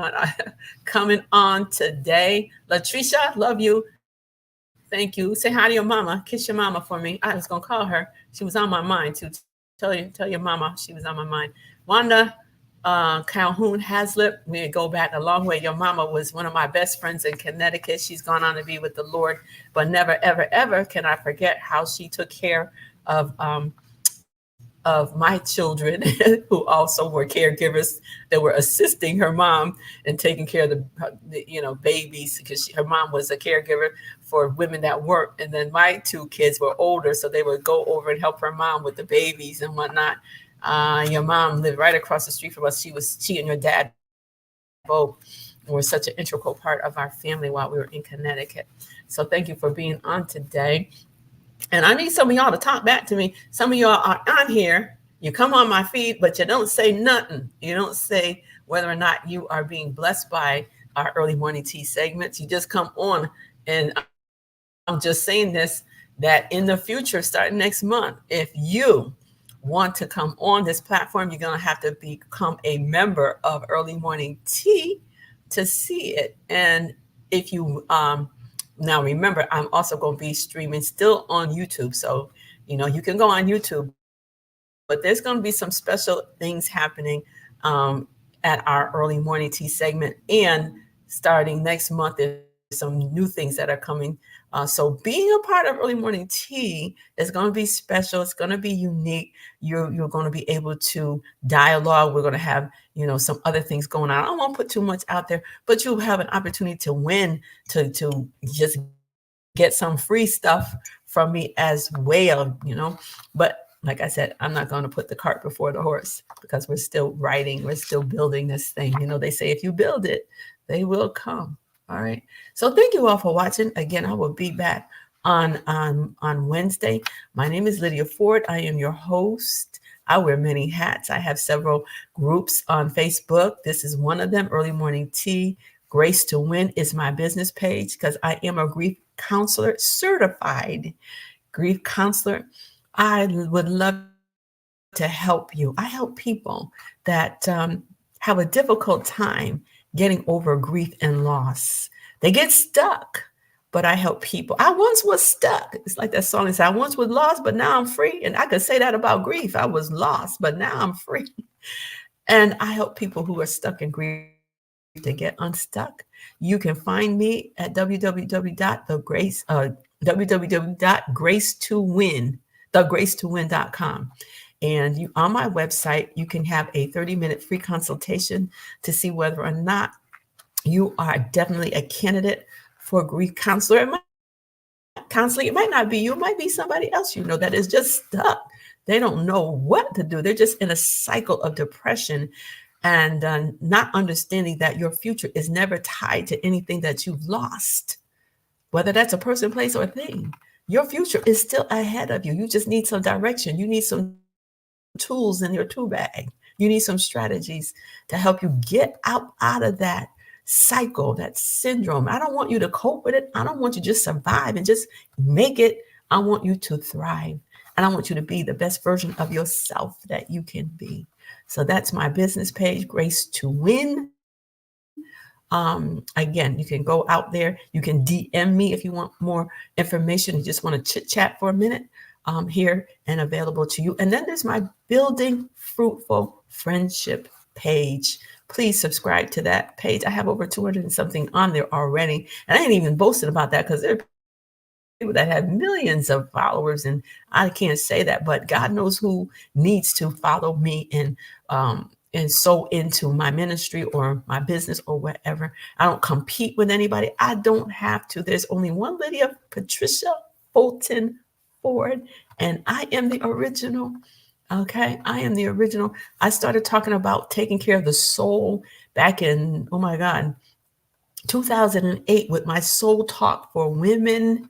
on today. Latricia, love you. Thank you. Say hi to your mama. Kiss your mama for me. I was going to call her. She was on my mind too. Tell your mama she was on my mind. Wanda Calhoun Haslip, we go back a long way. Your mama was one of my best friends in Connecticut. She's gone on to be with the Lord, but never, ever, ever can I forget how she took care of my children, who also were caregivers that were assisting her mom and taking care of the babies, because her mom was a caregiver for women that worked. And then my two kids were older, so they would go over and help her mom with the babies and whatnot. Your mom lived right across the street from us. She and your dad both were such an integral part of our family while we were in Connecticut. So thank you for being on today. And I need some of y'all to talk back to me. Some of y'all are on here. You come on my feed, but you don't say nothing. You don't say whether or not you are being blessed by our early morning tea segments. You just come on. And I'm just saying this, that in the future, starting next month, if you want to come on this platform, you're going to have to become a member of Early Morning Tea to see it. And if you now remember, I'm also going to be streaming still on YouTube, so you can go on YouTube, but there's going to be some special things happening at our Early Morning Tea segment, and starting next month there's some new things that are coming. So being a part of Early Morning Tea is going to be special. It's going to be unique. You're going to be able to dialogue. We're going to have, some other things going on. I don't want to put too much out there, but you'll have an opportunity to win, to just get some free stuff from me as well, But like I said, I'm not going to put the cart before the horse, because we're still writing. We're still building this thing. They say if you build it, they will come. All right. So thank you all for watching. Again, I will be back on Wednesday. My name is Lydia Ford. I am your host. I wear many hats. I have several groups on Facebook. This is one of them, Early Morning Tea. Grace to Win is my business page, because I am a grief counselor, certified grief counselor. I would love to help you. I help people that have a difficult time getting over grief and loss. They get stuck, but I help people. I once was stuck. It's like that song that said, I once was lost, but now I'm free. And I could say that about grief. I was lost, but now I'm free. And I help people who are stuck in grief to get unstuck. You can find me at www.grace2win.com. And you on my website, you can have a 30-minute free consultation to see whether or not you are definitely a candidate for a grief counselor. Counseling, it might not be you, it might be somebody else that is just stuck. They don't know what to do. They're just in a cycle of depression and not understanding that your future is never tied to anything that you've lost, whether that's a person, place, or thing. Your future is still ahead of you. You just need some direction. You need some tools in your tool bag. You need some strategies to help you get out of that cycle, that syndrome. I don't want you to cope with it. I don't want you to just survive and just make it. I want you to thrive. And I want you to be the best version of yourself that you can be. So that's my business page, Grace to Win. Again, you can go out there. You can DM me if you want more information. You just want to chit chat for a minute. Here and available to you. And then there's my Building Fruitful Friendship page. Please subscribe to that page. I have over 200 and something on there already. And I ain't even boasting about that because there are people that have millions of followers, and I can't say that, but God knows who needs to follow me and so into my ministry or my business or whatever. I don't compete with anybody. I don't have to. There's only one Lydia Patricia Fulton Ford, and I am the original. Okay, I am the original. I started talking about taking care of the soul back in, oh my God, 2008 with my Soul Talk for Women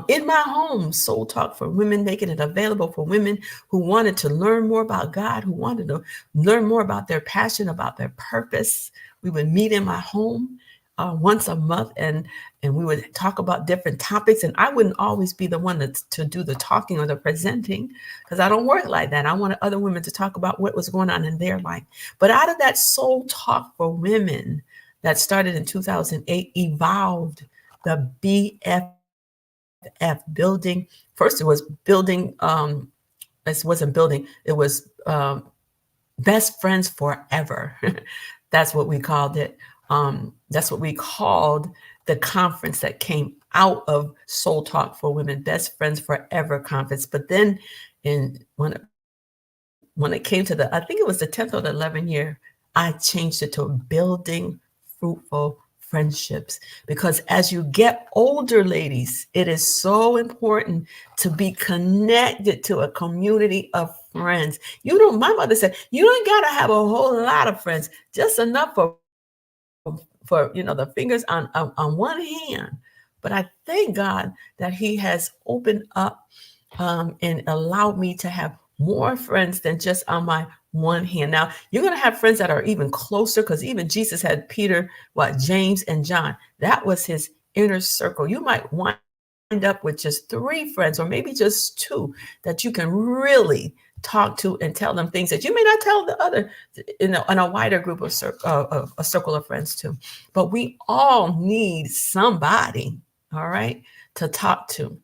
in my home. Soul Talk for Women, making it available for women who wanted to learn more about God, who wanted to learn more about their passion, about their purpose. We would meet in my home once a month, and we would talk about different topics. And I wouldn't always be the one to do the talking or the presenting, because I don't work like that. I wanted other women to talk about what was going on in their life. But out of that Soul Talk for Women that started in 2008, evolved the BFF building. First, it was building. It wasn't building. It was Best Friends Forever. That's what we called it. That's what we called the conference that came out of Soul Talk for Women, Best Friends Forever conference. But then when it came to I think it was the 10th or the 11th year, I changed it to Building Fruitful Friendships. Because as you get older, ladies, it is so important to be connected to a community of friends. My mother said, you don't got to have a whole lot of friends, just enough for the fingers on one hand. But I thank God that he has opened up and allowed me to have more friends than just on my one hand. Now, you're going to have friends that are even closer, because even Jesus had Peter, James, and John. That was his inner circle. You might wind up with just 3 friends, or maybe just 2, that you can really talk to and tell them things that you may not tell the other in a wider group of a circle of friends too. But we all need somebody, all right, to talk to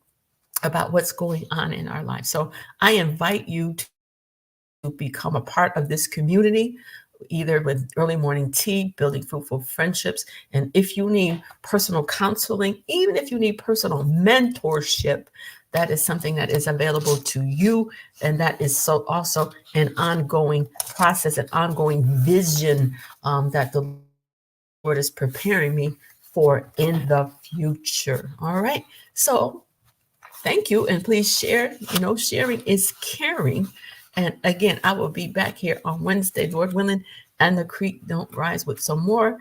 about what's going on in our life. So I invite you to become a part of this community, either with Early Morning Tea, Building Fruitful Friendships. And if you need personal counseling, even if you need personal mentorship, that is something that is available to you. And that is so also an ongoing process, an ongoing vision that the Lord is preparing me for in the future. All right. So thank you. And please share. Sharing is caring. And again, I will be back here on Wednesday, Lord willing, and the creek don't rise, with some more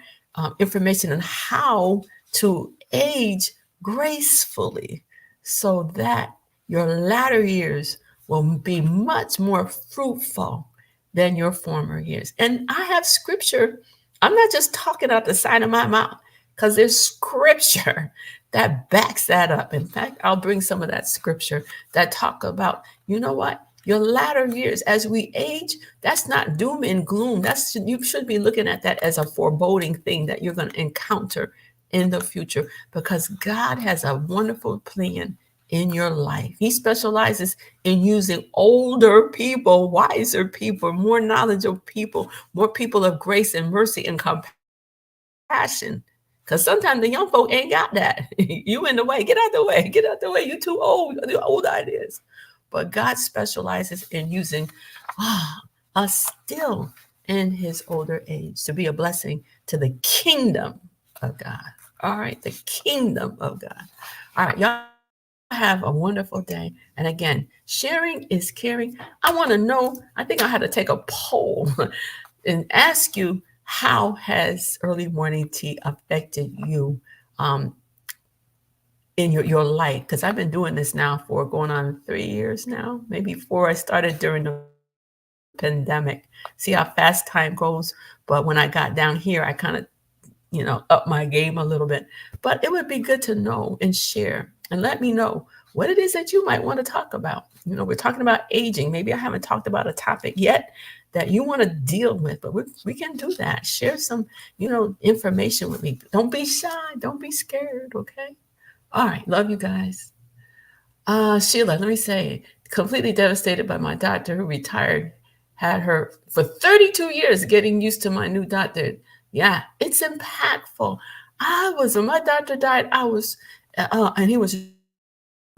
information on how to age gracefully, so that your latter years will be much more fruitful than your former years. And I have scripture. I'm not just talking out the side of my mouth, because there's scripture that backs that up. In fact, I'll bring some of that scripture that talk about, you know what? Your latter years, as we age, that's not doom and gloom. You should be looking at that as a foreboding thing that you're going to encounter in the future, because God has a wonderful plan in your life. He specializes in using older people, wiser people, more knowledgeable people, more people of grace and mercy and compassion. Because sometimes the young folk ain't got that. You in the way. Get out the way. Get out the way. You too old. The old ideas. But God specializes in using us still in his older age to be a blessing to the kingdom of God. All right, the kingdom of God. All right, y'all have a wonderful day. And again, sharing is caring. I want to know, I think I had to take a poll and ask you, how has early morning tea affected you in your life? Because I've been doing this now for going on 3 years now, maybe 4. I started during the pandemic. See how fast time goes. But when I got down here, I kind of, up my game a little bit. But it would be good to know and share and let me know what it is that you might want to talk about. We're talking about aging. Maybe I haven't talked about a topic yet that you want to deal with, but we can do that. Share some, information with me. Don't be shy. Don't be scared. Okay. All right. Love you guys. Sheila, let me say, completely devastated by my doctor who retired, had her for 32 years getting used to my new doctor. Yeah, it's impactful. When my doctor died, and he was a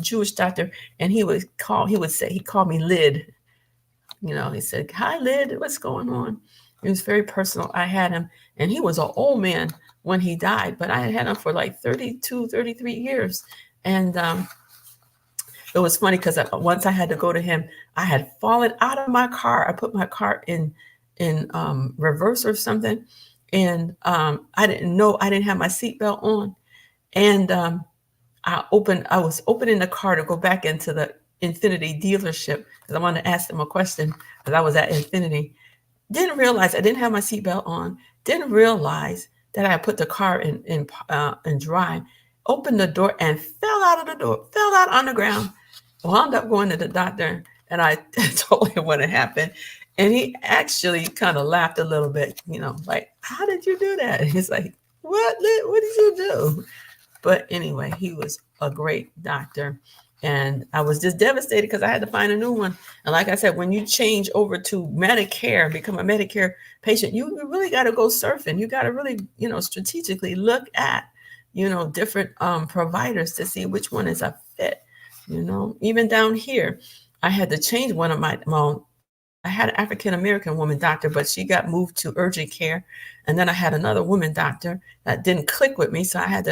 Jewish doctor, and he called me Lyd. He said, "Hi, Lyd, what's going on?" It was very personal. I had him, and he was an old man when he died, but I had him for like 32, 33 years. And it was funny because once I had to go to him, I had fallen out of my car. I put my car in reverse or something, and I didn't know I didn't have my seatbelt on, and I was opening the car to go back into the Infinity dealership because I wanted to ask them a question because I was at Infinity. Didn't realize I didn't have my seatbelt on. Didn't realize that I put the car in drive. Opened the door and fell out of the door. Fell out on the ground. Wound up going to the doctor, and I told him what had happened. And he actually kind of laughed a little bit, like, "How did you do that?" And he's like, "What did you do?" But anyway, he was a great doctor. And I was just devastated because I had to find a new one. And like I said, when you change over to Medicare, become a Medicare patient, you really got to go surfing. You got to really, strategically look at, different providers to see which one is a fit. Even down here, I had to change one of I had an African-American woman doctor, but she got moved to urgent care. And then I had another woman doctor that didn't click with me. So I had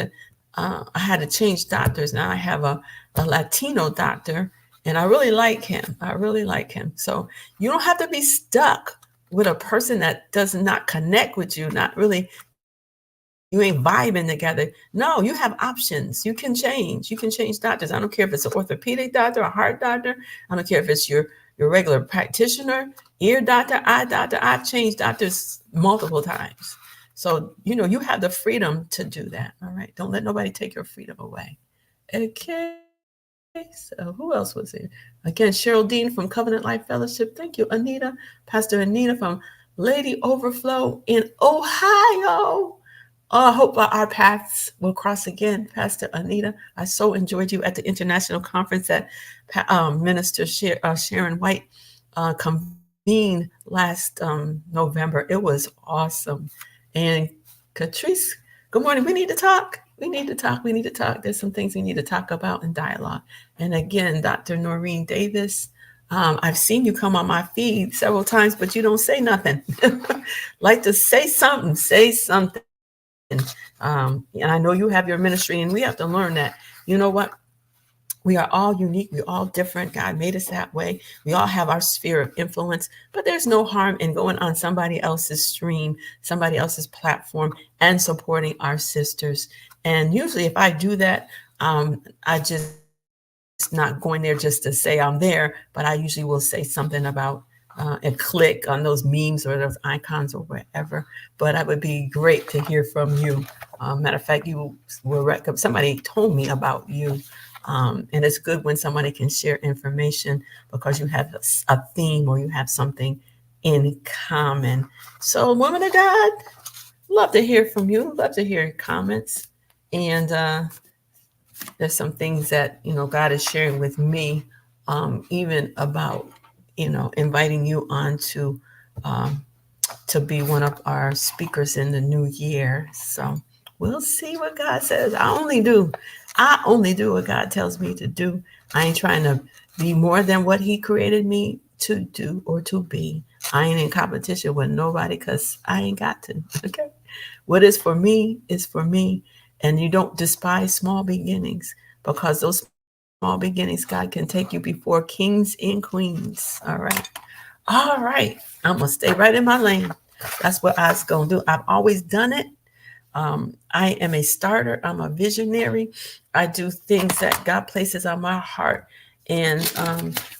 to change doctors. Now I have a Latino doctor, and I really like him. So you don't have to be stuck with a person that does not connect with you, not really, you ain't vibing together. No, you have options. You can change. You can change doctors. I don't care if it's an orthopedic doctor, a heart doctor. I don't care if it's your regular practitioner, ear doctor, eye doctor. I've changed doctors multiple times. So, you have the freedom to do that. All right. Don't let nobody take your freedom away. Okay. So who else was here? Again, Cheryl Dean from Covenant Life Fellowship. Thank you, Anita. Pastor Anita from Lady Overflow in Ohio. I hope our paths will cross again, Pastor Anita. I so enjoyed you at the international conference that Minister Sharon White convened last November. It was awesome. And Catrice, good morning. We need to talk. There's some things we need to talk about in dialogue. And again, Dr. Noreen Davis, I've seen you come on my feed several times, but you don't say nothing. Like to say something. And I know you have your ministry, and we have to learn that, you know what? We are all unique. We're all different. God made us that way. We all have our sphere of influence, but there's no harm in going on somebody else's stream, somebody else's platform, and supporting our sisters. And usually if I do that, I just not going there just to say I'm there, but I usually will say something about and click on those memes or those icons or wherever. But it would be great to hear from you. Matter of fact, you were somebody told me about you And it's good when somebody can share information because you have a theme or you have something in common. So, woman of God, love to hear from you. Love to hear your comments. And there's some things that God is sharing with me, even about inviting you on to be one of our speakers in the new year. So we'll see what God says. I only do what God tells me to do. I ain't trying to be more than what He created me to do or to be. I ain't in competition with nobody because I ain't got to. Okay. What is for me is for me. And you don't despise small beginnings, because those small beginnings, God can take you before kings and queens. All right. All right. I'm going to stay right in my lane. That's what I was going to do. I've always done it. I am a starter. I'm a visionary. I do things that God places on my heart. And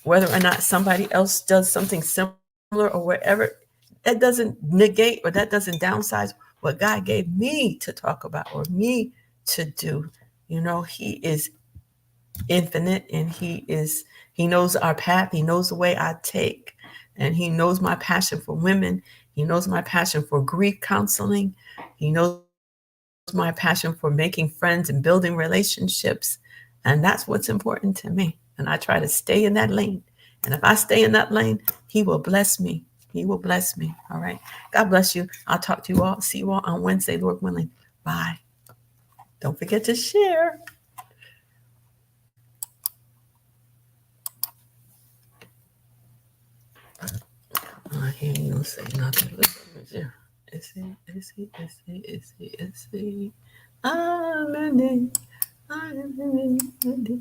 whether or not somebody else does something similar or whatever, that doesn't negate or that doesn't downsize what God gave me to talk about or me to do. He is infinite, and He knows our path. He knows the way I take, and He knows my passion for women. He knows my passion for grief counseling. He knows my passion for making friends and building relationships. And that's what's important to me. And I try to stay in that lane. And if I stay in that lane, He will bless me. He will bless me. All right. God bless you. I'll talk to you all. See you all on Wednesday, Lord willing. Bye. Don't forget to share. He ain't gonna say nothing. Is he? I'm in it. I'm in it.